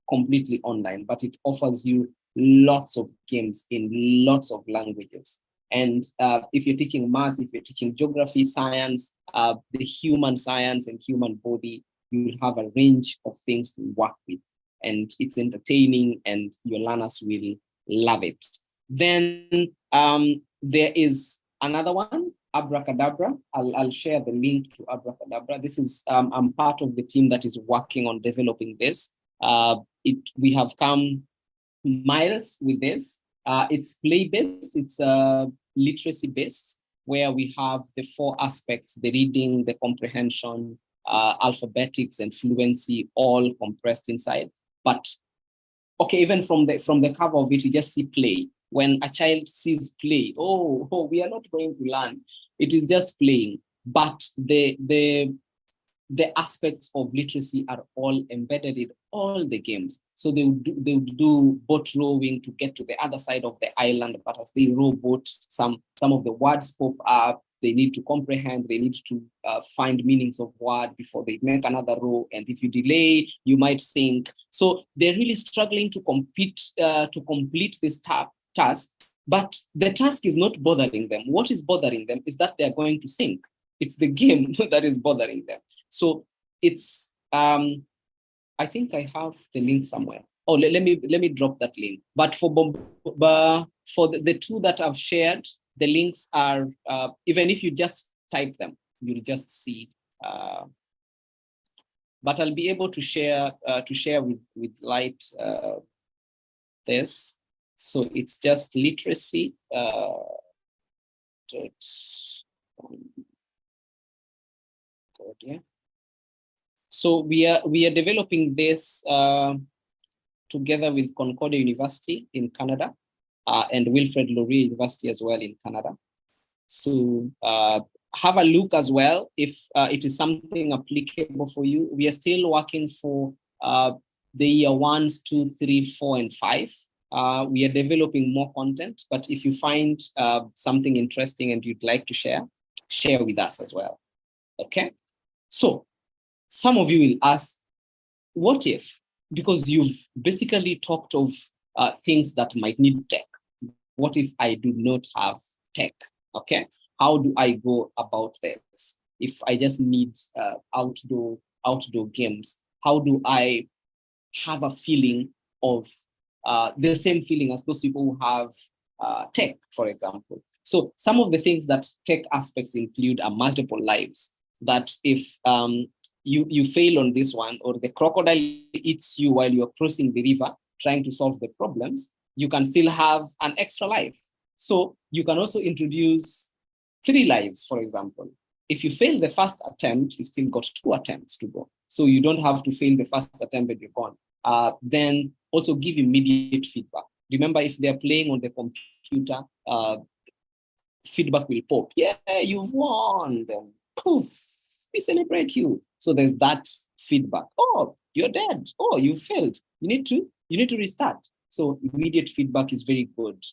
completely online, but it offers you lots of games in lots of languages. And if you're teaching math, if you're teaching geography, science, the human science and human body, you will have a range of things to work with. And it's entertaining and your learners will love it. Then there is another one, Abracadabra. I'll share the link to Abracadabra. This is, I'm part of the team that is working on developing this. We have come miles with this. It's play-based, it's literacy-based, where we have the 4 aspects, the reading, the comprehension, alphabetics and fluency, all compressed inside. But okay, even from the cover of it, you just see play. When a child sees play, oh, we are not going to learn. It is just playing. But the aspects of literacy are all embedded in all the games. So they would do boat rowing to get to the other side of the island. But as they row boat, some of the words pop up. They need to comprehend. They need to find meanings of word before they make another row. And if you delay, you might sink. So they're really struggling to complete this task. But the task is not bothering them. What is bothering them is that they're going to sink. It's the game that is bothering them. So it's I think I have the link somewhere. Oh, let me drop that link. But for the two that I've shared, the links are, even if you just type them, you'll just see. But I'll be able to share with Light this. So it's just literacy. So we are developing this together with Concordia University in Canada and Wilfrid Laurier University as well in Canada. So have a look as well if it is something applicable for you. We are still working for the year 1, 2, 3, 4, and 5. We are developing more content, but if you find something interesting and you'd like to share with us as well. Okay. So some of you will ask, what if? Because you've basically talked of things that might need tech. What if I do not have tech? Okay. How do I go about this? If I just need outdoor games, how do I have a feeling of the same feeling as those people who have tech, for example? So some of the things that tech aspects include are multiple lives, that if you fail on this one, or the crocodile eats you while you're crossing the river trying to solve the problems, you can still have an extra life. So you can also introduce 3 lives, for example. If you fail the first attempt, you still got 2 attempts to go. So you don't have to fail the first attempt and you're gone. Then also give immediate feedback. Remember, if they're playing on the computer, feedback will pop. Yeah, you've won. Then poof, we celebrate you. So there's that feedback. Oh, you're dead. Oh, you failed. You need to restart. So immediate feedback is very good.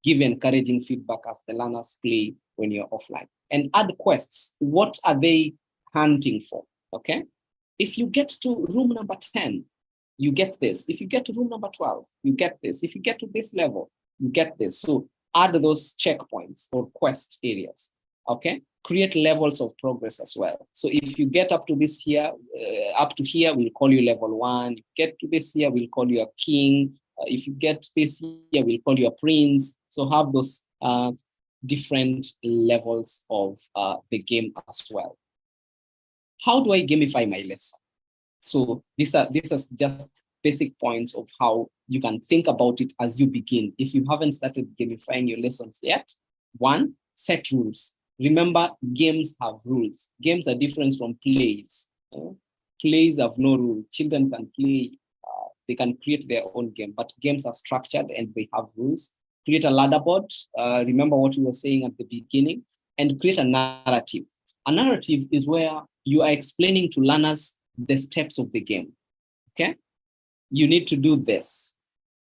Give encouraging feedback as the learners play when you're offline. And add quests. What are they hunting for? Okay. If you get to room number 10, you get this. If you get to room number 12, you get this. If you get to this level, you get this. So add those checkpoints or quest areas. Okay. Create levels of progress as well. So if you get up to this here, we'll call you level 1. If you get to this here, we'll call you a king. If you get this here, we'll call you a prince. So have those different levels of the game as well. How do I gamify my lesson? So these are just basic points of how you can think about it as you begin. If you haven't started gamifying your lessons yet, 1, set rules. Remember, games have rules. Games are different from plays. Plays have no rule. Children can play. They can create their own game, but games are structured and they have rules. Create a ladder board. Remember what we were saying at the beginning, and create a narrative. A narrative is where you are explaining to learners the steps of the game. Okay? You need to do this.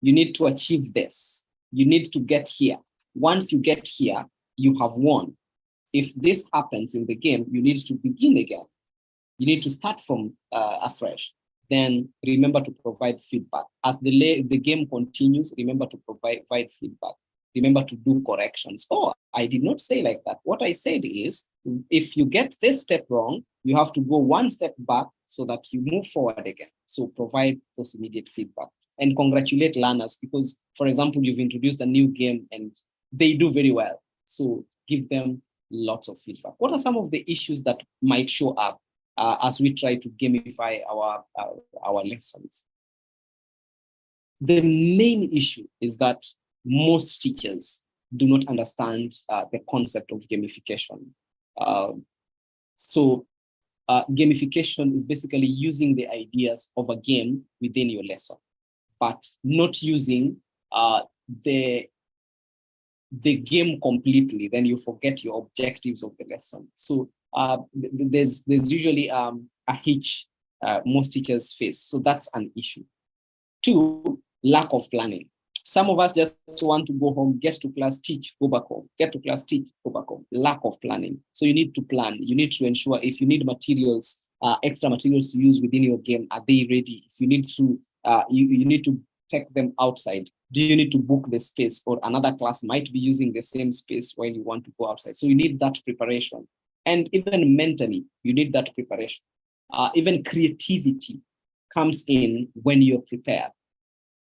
You need to achieve this. You need to get here. Once you get here, you have won. If this happens in the game, you need to begin again. You need to start from afresh. Then remember to provide feedback. As the game continues, remember to provide feedback. Remember to do corrections. Oh, I did not say like that. What I said is, if you get this step wrong, you have to go 1 step back so that you move forward again. So provide those immediate feedback and congratulate learners because, for example, you've introduced a new game and they do very well. So give them lots of feedback. What are some of the issues that might show up as we try to gamify our lessons? The main issue is that most teachers do not understand the concept of gamification. Gamification is basically using the ideas of a game within your lesson, but not using the game completely. Then you forget your objectives of the lesson. So there's usually a hitch most teachers face. So that's an issue. 2, lack of planning. Some of us just want to go home, get to class, teach, go back home, get to class, teach, go back home. Lack of planning. So you need to plan. You need to ensure if you need materials, extra materials to use within your game, are they ready? If you need to, you need to take them outside. Do you need to book the space, or another class might be using the same space when you want to go outside? So you need that preparation. And even mentally, you need that preparation. Even creativity comes in when you're prepared.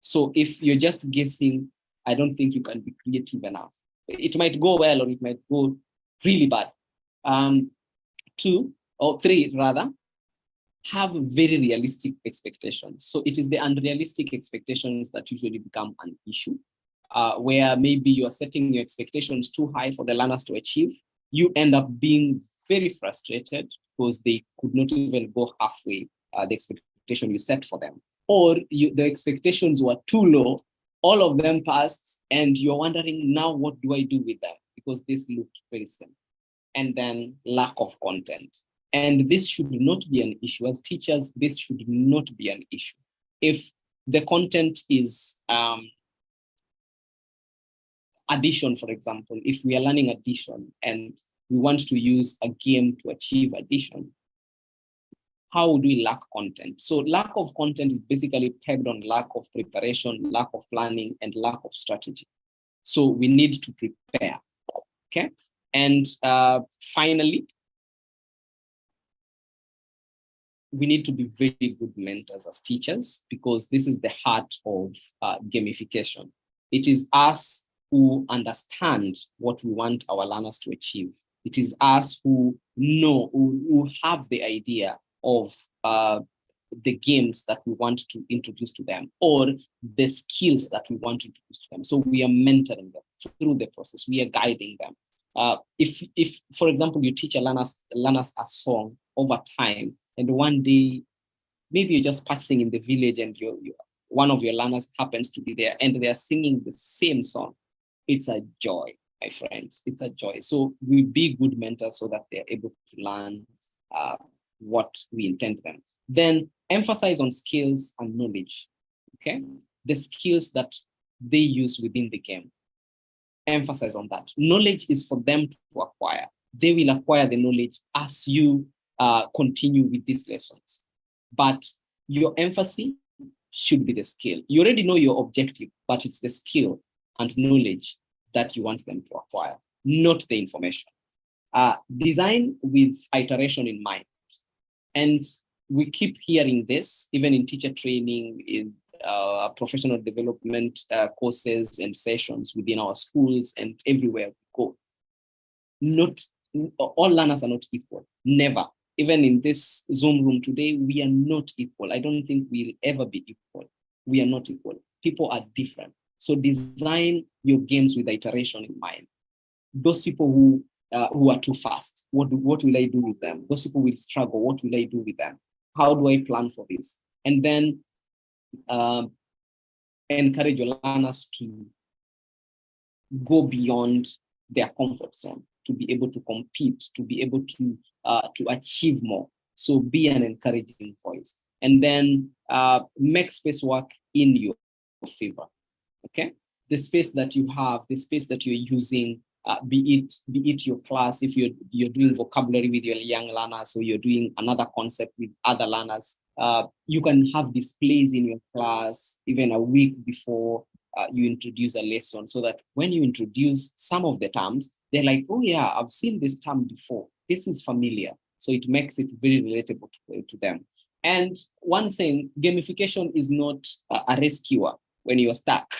So if you're just guessing, I don't think you can be creative enough. It might go well or it might go really bad. 2 or 3 rather, have very realistic expectations. So it is the unrealistic expectations that usually become an issue, where maybe you're setting your expectations too high for the learners to achieve. You end up being very frustrated because they could not even go halfway the expectation you set for them. Or the expectations were too low, all of them passed, and you're wondering, now what do I do with them? Because this looked very simple. And then lack of content. And this should not be an issue. As teachers, this should not be an issue. If the content is addition, for example, if we are learning addition and we want to use a game to achieve addition, how would we lack content? So lack of content is basically pegged on lack of preparation, lack of planning, and lack of strategy. So we need to prepare, okay? And finally, we need to be very good mentors as teachers, because this is the heart of gamification. It is us who understand what we want our learners to achieve. It is us who know, who have the idea of the games that we want to introduce to them, or the skills that we want to introduce to them. So we are mentoring them through the process. We are guiding them. If for example, you teach learners a song over time, and one day, maybe you're just passing in the village and one of your learners happens to be there and they're singing the same song. It's a joy, my friends. It's a joy. So we be good mentors so that they're able to learn what we intend them. Then emphasize on skills and knowledge, okay? The skills that they use within the game. Emphasize on that. Knowledge is for them to acquire. They will acquire the knowledge as you continue with these lessons. But your emphasis should be the skill. You already know your objective, but it's the skill and knowledge that you want them to acquire, not the information. Design with iteration in mind. And we keep hearing this, even in teacher training, in professional development courses and sessions within our schools and everywhere we go. Not all learners are not equal, never. Even in this Zoom room today, we are not equal. I don't think we'll ever be equal. We are not equal. People are different. So design your games with iteration in mind. Those people who are too fast, what will I do with them? Those people will struggle, what will I do with them? How do I plan for this? And then encourage your learners to go beyond their comfort zone, to be able to compete, to be able to achieve more. So be an encouraging voice. And then make space work in your favor, okay? The space that you have, the space that you're using, be it your class, if you're doing vocabulary with your young learners, or you're doing another concept with other learners, you can have displays in your class even a week before you introduce a lesson, so that when you introduce some of the terms, they're like, oh yeah, I've seen this term before. This is familiar. So it makes it very relatable to them. And one thing, gamification is not a rescuer when you're stuck.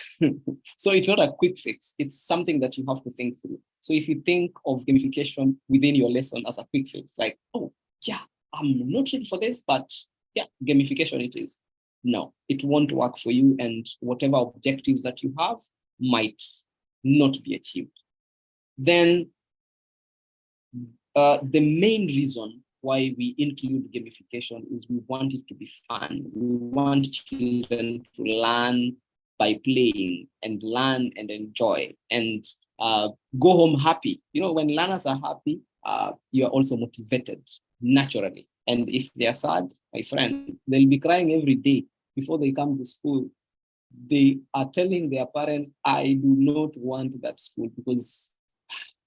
So it's not a quick fix. It's something that you have to think through. So if you think of gamification within your lesson as a quick fix, like, oh yeah, I'm not ready for this, but yeah, gamification it is. No, it won't work for you, and whatever objectives that you have might not be achieved. Then the main reason why we include gamification is we want it to be fun. We want children to learn by playing, and learn and enjoy, and go home happy. You know, when learners are happy, you are also motivated naturally. And if they are sad, my friend, they'll be crying every day before they come to school. They are telling their parents, I do not want that school because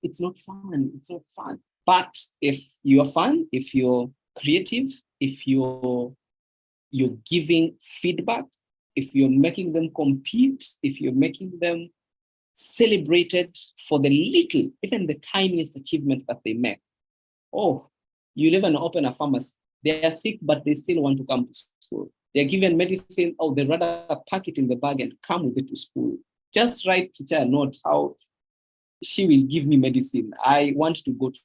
it's not fun. It's not fun. But if you're fun, if you're creative, if you're giving feedback, if you're making them compete, if you're making them celebrated for the little, even the tiniest achievement that they make, oh, you'll even open a pharmacy They are sick, but they still want to come to school. They're given medicine, oh, they'd rather pack it in the bag and come with it to school. Just write teacher a note how she will give me medicine. I want to go to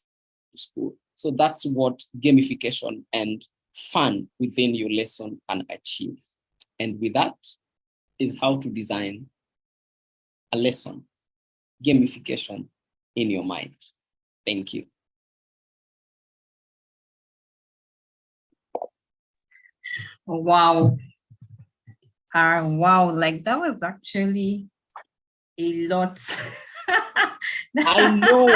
school. So that's what gamification and fun within your lesson can achieve. And with that is how to design a lesson, gamification in your mind. Thank you. Wow. Wow, like that was actually a lot. I know.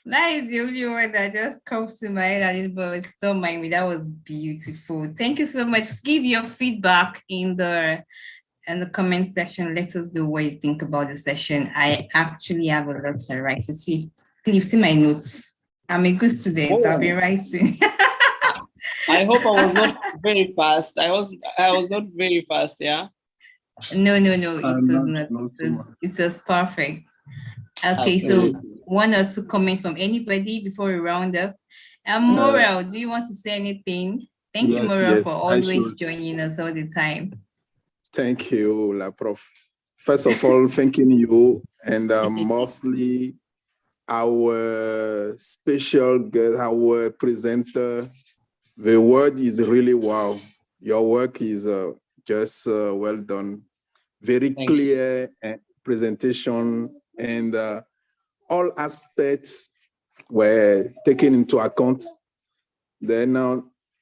That is the only one that just comes to my head, but don't mind me. That was beautiful. Thank you so much. Give your feedback in the comment section. Let us know what you think about the session. I actually have a lot to write. To see, please see my notes. I'm a good student. I'll be writing. I hope I was not very fast. I was not very fast, yeah? No. It was perfect. Okay, so one or two comments from anybody before we round up. Moral, do you want to say anything? Thank you, Moral, for always joining us all the time. Thank you, La Prof. First of all, thanking you, and mostly our special guest, our presenter. The word is really wow. Your work is just well done. Very clear presentation, and all aspects were taken into account. Then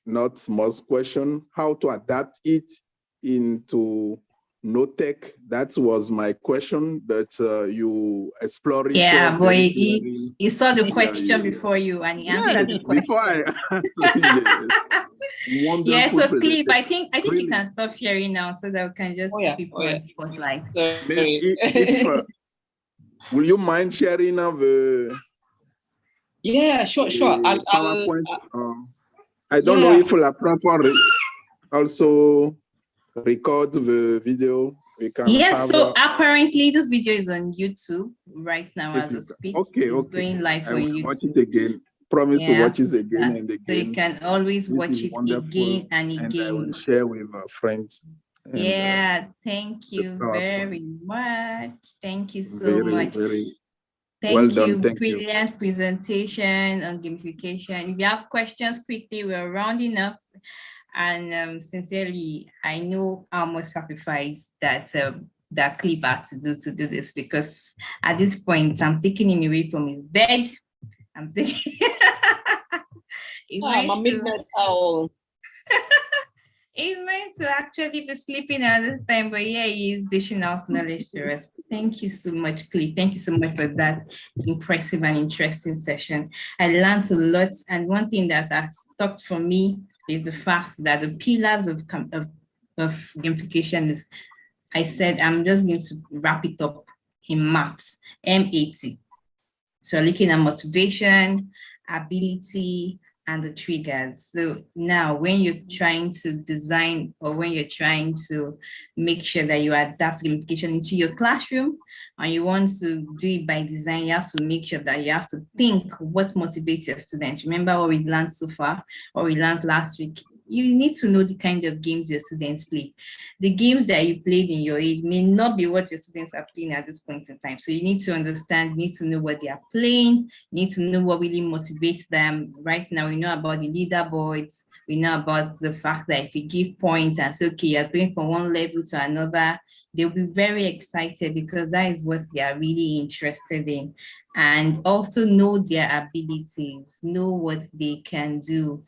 not most question, how to adapt it into no-tech. That was my question, but you explored it. Yeah, boy, he saw the question before you, and he answered the question. Yeah, so Cliff, I think really. You can stop sharing now so that we can just put people on spotlight. Will you mind sharing the? Yeah, sure. I don't know if La Prof also record the video. Yes, so apparently this video is on YouTube right now as we speak. It's going live on YouTube. Watch it again. Promise to watch it again and again. So you can always watch it again and again. I will share with our friends. And, thank you very much. Thank you so much. Thank you. Brilliant presentation on gamification. If you have questions quickly, we're rounding up. And sincerely, I know how much sacrifice that Cliff had to do this, because at this point, I'm taking him away from his bed. I'm taking I'm a midnight owl. He's meant to actually be sleeping at this time, but yeah, he's dishing out knowledge to us. Thank you so much, Cliff. Thank you so much for that impressive and interesting session. I learned a lot, and one thing that has stuck for me is the fact that the pillars of gamification is, I said, I'm just going to wrap it up in maths, MAT. So looking at motivation, ability, and the triggers. So now when you're trying to design, or when you're trying to make sure that you adapt gamification into your classroom, and you want to do it by design, you have to make sure that you have to think what motivates your students. Remember what we learned so far, or we learned last week? You need to know the kind of games your students play. The games that you played in your age may not be what your students are playing at this point in time. So you need to understand, you need to know what they are playing, you need to know what really motivates them. Right now, we know about the leaderboards, we know about the fact that if you give points and say, okay, you're going from one level to another, they'll be very excited because that is what they are really interested in. And also know their abilities, know what they can do.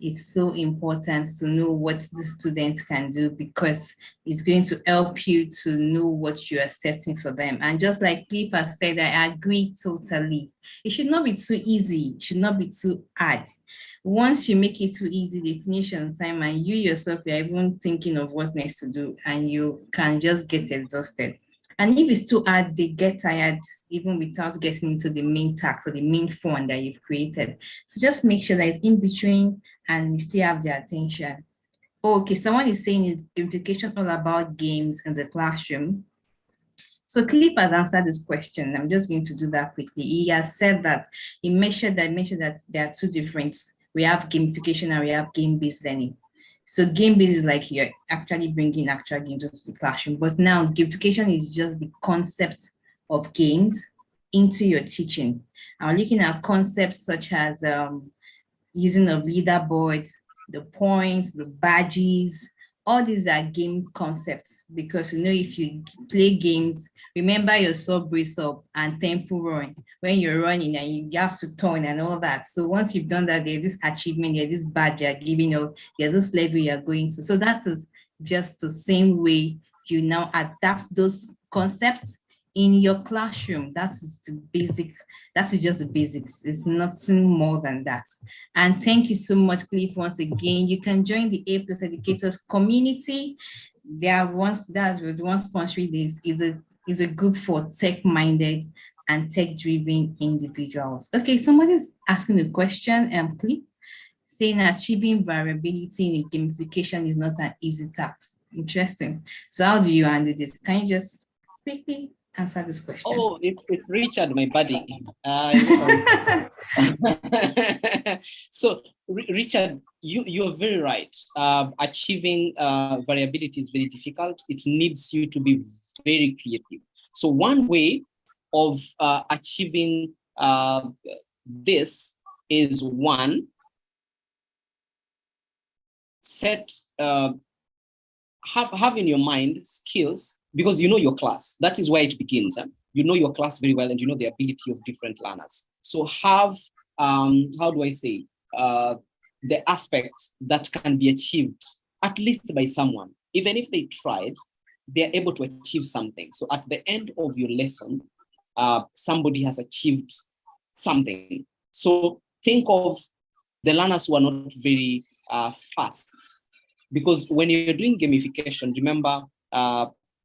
It's so important to know what the students can do, because it's going to help you to know what you are setting for them. And just like Cliff has said, I agree totally. It should not be too easy. It should not be too hard. Once you make it too easy, they finish on time, and you yourself, you're even thinking of what next to do, and you can just get exhausted. And if it's too hard, they get tired even without getting into the main task or the main fun that you've created. So just make sure that it's in between and you still have their attention. Okay, someone is saying, is gamification all about games in the classroom? So Cliff has answered this question. I'm just going to do that quickly. He has said that he mentioned that there are two different. We have gamification and we have game-based learning. So game-based is like you're actually bringing actual games into the classroom. But now gamification is just the concept of games into your teaching. I'm looking at concepts such as using a leaderboard, the points, the badges. All these are game concepts because, if you play games, remember your sub, brace up, and tempo run when you're running and you have to turn and all that. So once you've done that, there's this achievement, there's this badge you're giving up, there's this level you're going to. So that is just the same way you now adapt those concepts in your classroom. That's the basic. That's just the basics. It's nothing more than that. And thank you so much, Cliff, once again. You can join the A+ Educators community. They are the one sponsoring this is a group for tech-minded and tech-driven individuals. Okay, somebody's asking a question, Cliff, saying achieving variability in gamification is not an easy task. Interesting. So how do you handle this? Can you just quickly answer this question? Oh, it's Richard, my buddy. So, Richard, you're very right. Achieving variability is very difficult. It needs you to be very creative. So one way of achieving this is one, have in your mind skills, because you know your class. That is where it begins. You know your class very well and you know the ability of different learners. So have, how do I say, the aspects that can be achieved, at least by someone. Even if they tried, they're able to achieve something. So at the end of your lesson, somebody has achieved something. So think of the learners who are not very fast. Because when you're doing gamification, remember,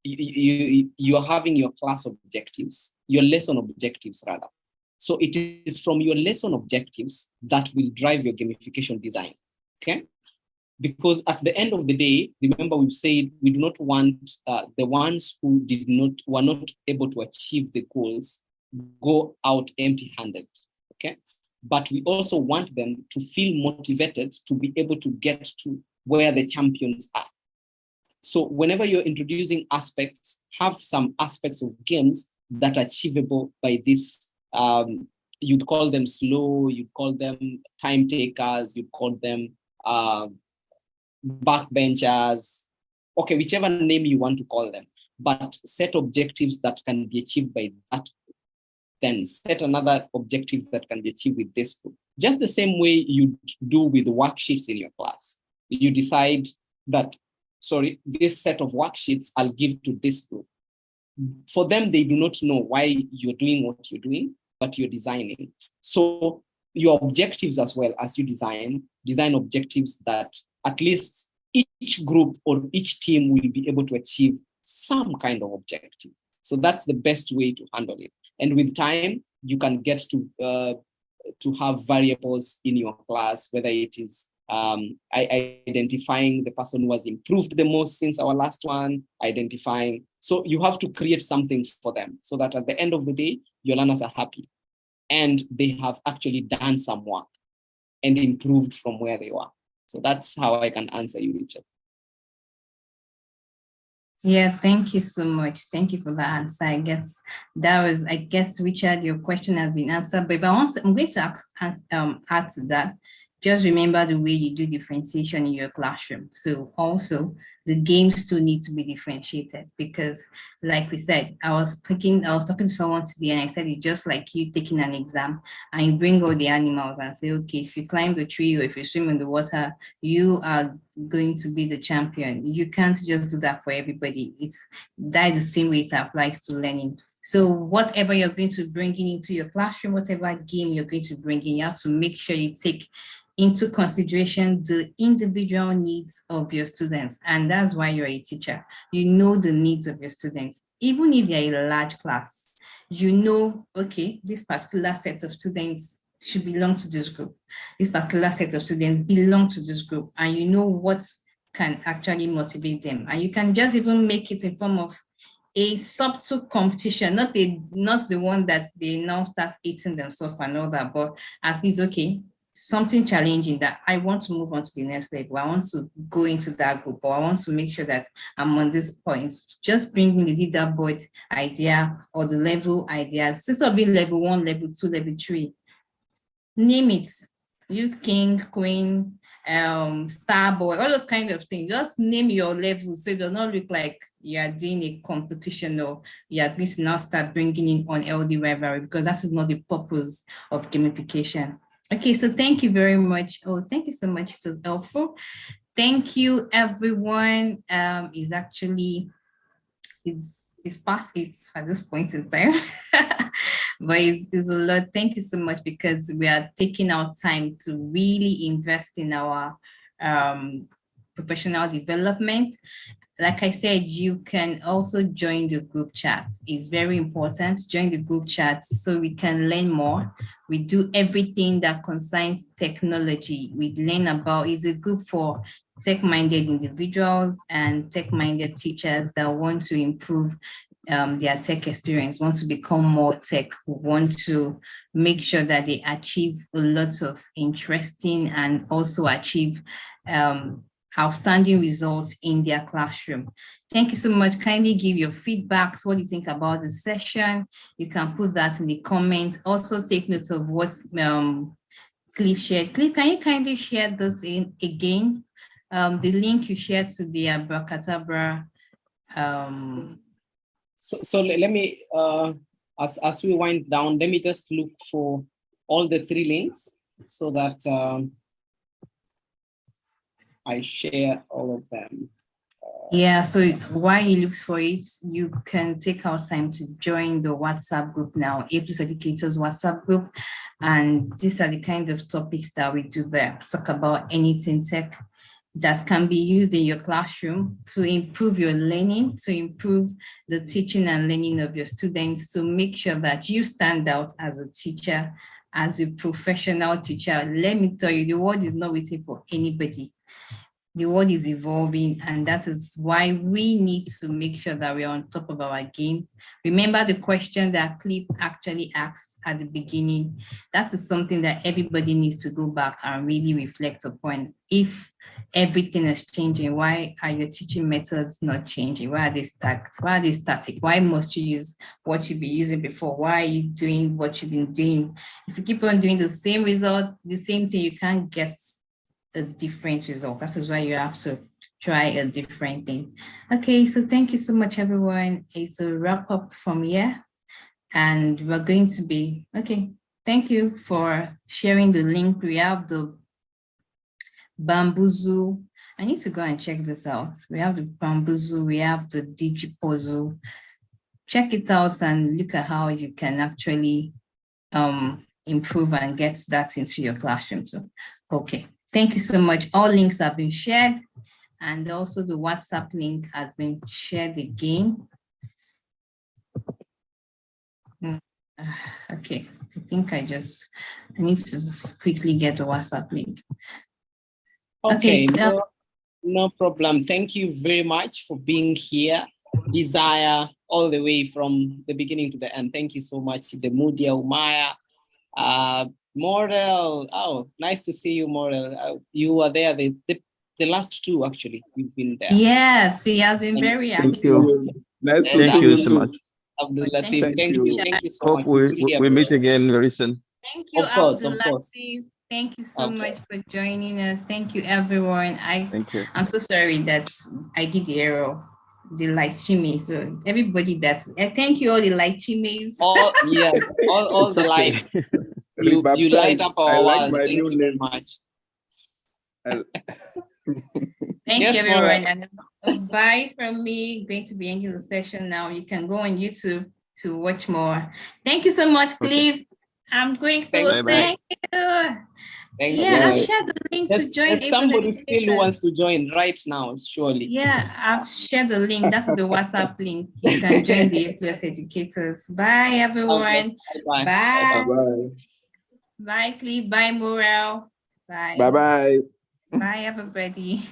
you're having your class objectives, your lesson objectives rather. So it is from your lesson objectives that will drive your gamification design, okay? Because at the end of the day, remember we've said we do not want the ones who were not able to achieve the goals go out empty-handed, okay? But we also want them to feel motivated to be able to get to where the champions are. So whenever you're introducing aspects, have some aspects of games that are achievable by this. You'd call them slow, you'd call them time takers, you'd call them backbenchers, okay, whichever name you want to call them, but set objectives that can be achieved by that. Then set another objective that can be achieved with this group. Just the same way you do with worksheets in your class. You decide that, sorry, this set of worksheets I'll give to this group. For them, they do not know why you're doing what you're doing, but you're designing. So your objectives as well as you design objectives that at least each group or each team will be able to achieve some kind of objective. So that's the best way to handle it. And with time, you can get to have variables in your class, whether it is identifying the person who has improved the most since our last one, identifying. So you have to create something for them so that at the end of the day, your learners are happy and they have actually done some work and improved from where they were. So that's how I can answer you, Richard. Yeah, thank you so much. Thank you for that answer. I guess, Richard, your question has been answered. But if I'm going to add to that. Just remember the way you do differentiation in your classroom. So also the games too need to be differentiated because like we said, I was talking to someone today and I said, it's just like you taking an exam and you bring all the animals and say, okay, if you climb the tree or if you swim in the water, you are going to be the champion. You can't just do that for everybody. That is the same way it applies to learning. So whatever you're going to bring into your classroom, whatever game you're going to bring in, you have to make sure you take into consideration the individual needs of your students. And that's why you're a teacher. You know the needs of your students. Even if they're a large class, you know, okay, this particular set of students should belong to this group. This particular set of students belong to this group. And you know what can actually motivate them. And you can just even make it in form of a subtle competition, not the one that they now start eating themselves and all that, but at least, okay, something challenging that I want to move on to the next level. I want to go into that group, or I want to make sure that I'm on this point. Just bring me the leaderboard idea or the level ideas. This will be level 1, level 2, level 3. Name it. Use king, queen, star boy, all those kind of things. Just name your level so it does not look like you are doing a competition or you are going to now start bringing in unhealthy rivalry, because that is not the purpose of gamification. Okay, so thank you very much. Oh, thank you so much. It was helpful. Thank you, everyone. It's past 8 at this point in time, but it's a lot. Thank you so much, because we are taking our time to really invest in our professional development. Like I said, you can also join the group chat. It's very important. Join the group chat so we can learn more. We do everything that concerns technology. We learn about, it's a group for tech-minded individuals and tech-minded teachers that want to improve their tech experience, want to become more tech, want to make sure that they achieve a lot of interesting and also achieve outstanding results in their classroom. Thank you so much. Kindly give your feedbacks. What do you think about the session? You can put that in the comments. Also take note of what Cliff shared. Cliff, can you kindly share this in again? The link you shared to the Abracadabra. So let me, as we wind down, let me just look for all the 3 links so that I share all of them. Yeah, so while he looks for it, you can take our time to join the WhatsApp group now, A+ Educators WhatsApp group. And these are the kind of topics that we do there. Talk about anything tech that can be used in your classroom to improve your learning, to improve the teaching and learning of your students, to make sure that you stand out as a teacher, as a professional teacher. Let me tell you, the world is not waiting for anybody. The world is evolving, and that is why we need to make sure that we're on top of our game. Remember the question that Cliff actually asked at the beginning. That is something that everybody needs to go back and really reflect upon. If everything is changing, why are your teaching methods not changing? Why are they static? Why are they static? Why must you use what you've been using before? Why are you doing what you've been doing? If you keep on doing the same result, the same thing, you can't get a different result. That is why you have to try a different thing. Okay, so thank you so much, everyone. It's a wrap up from here, and we're going to be, okay, thank you for sharing the link. We have the Bamboozle. I need to go and check this out. We have the Bamboozle, we have the Digi-Puzzle. Check it out and look at how you can actually improve and get that into your classroom too. Okay. Thank you so much. All links have been shared, and also the WhatsApp link has been shared again. Okay, I think I need to just quickly get the WhatsApp link. Okay, no problem. Thank you very much for being here. Desire all the way from the beginning to the end. Thank you so much, Demudia, Umaya, Morel. Oh, nice to see you, Morel. You were there the last 2, actually. You've been there. Yes, he has been very active. Thank you. Nice to Thank see you you so too. much. Abdul Thank Latif, thank you so Hope much. we meet again very soon. Thank you, Of course. Thank you so much for joining us. Thank you, everyone. Thank you. I'm so sorry that I did the error. The light Chime. So everybody thank you all the light Chimes. All the light. You light up our world. Thank you very much. Thank you, everyone. And bye from me. Going to be ending the session now. You can go on YouTube to watch more. Thank you so much, Cliff. Okay. I'm going to thank you. Thank you. I've shared the link to join. There's somebody still who wants to join right now, surely. Yeah, I've shared the link. That's the WhatsApp link. You can join the A+ Educators. Bye, everyone. Okay. Bye. Bye. Bye. Bye, Cliff. Bye, Morel. Bye. Bye-bye. Bye, everybody.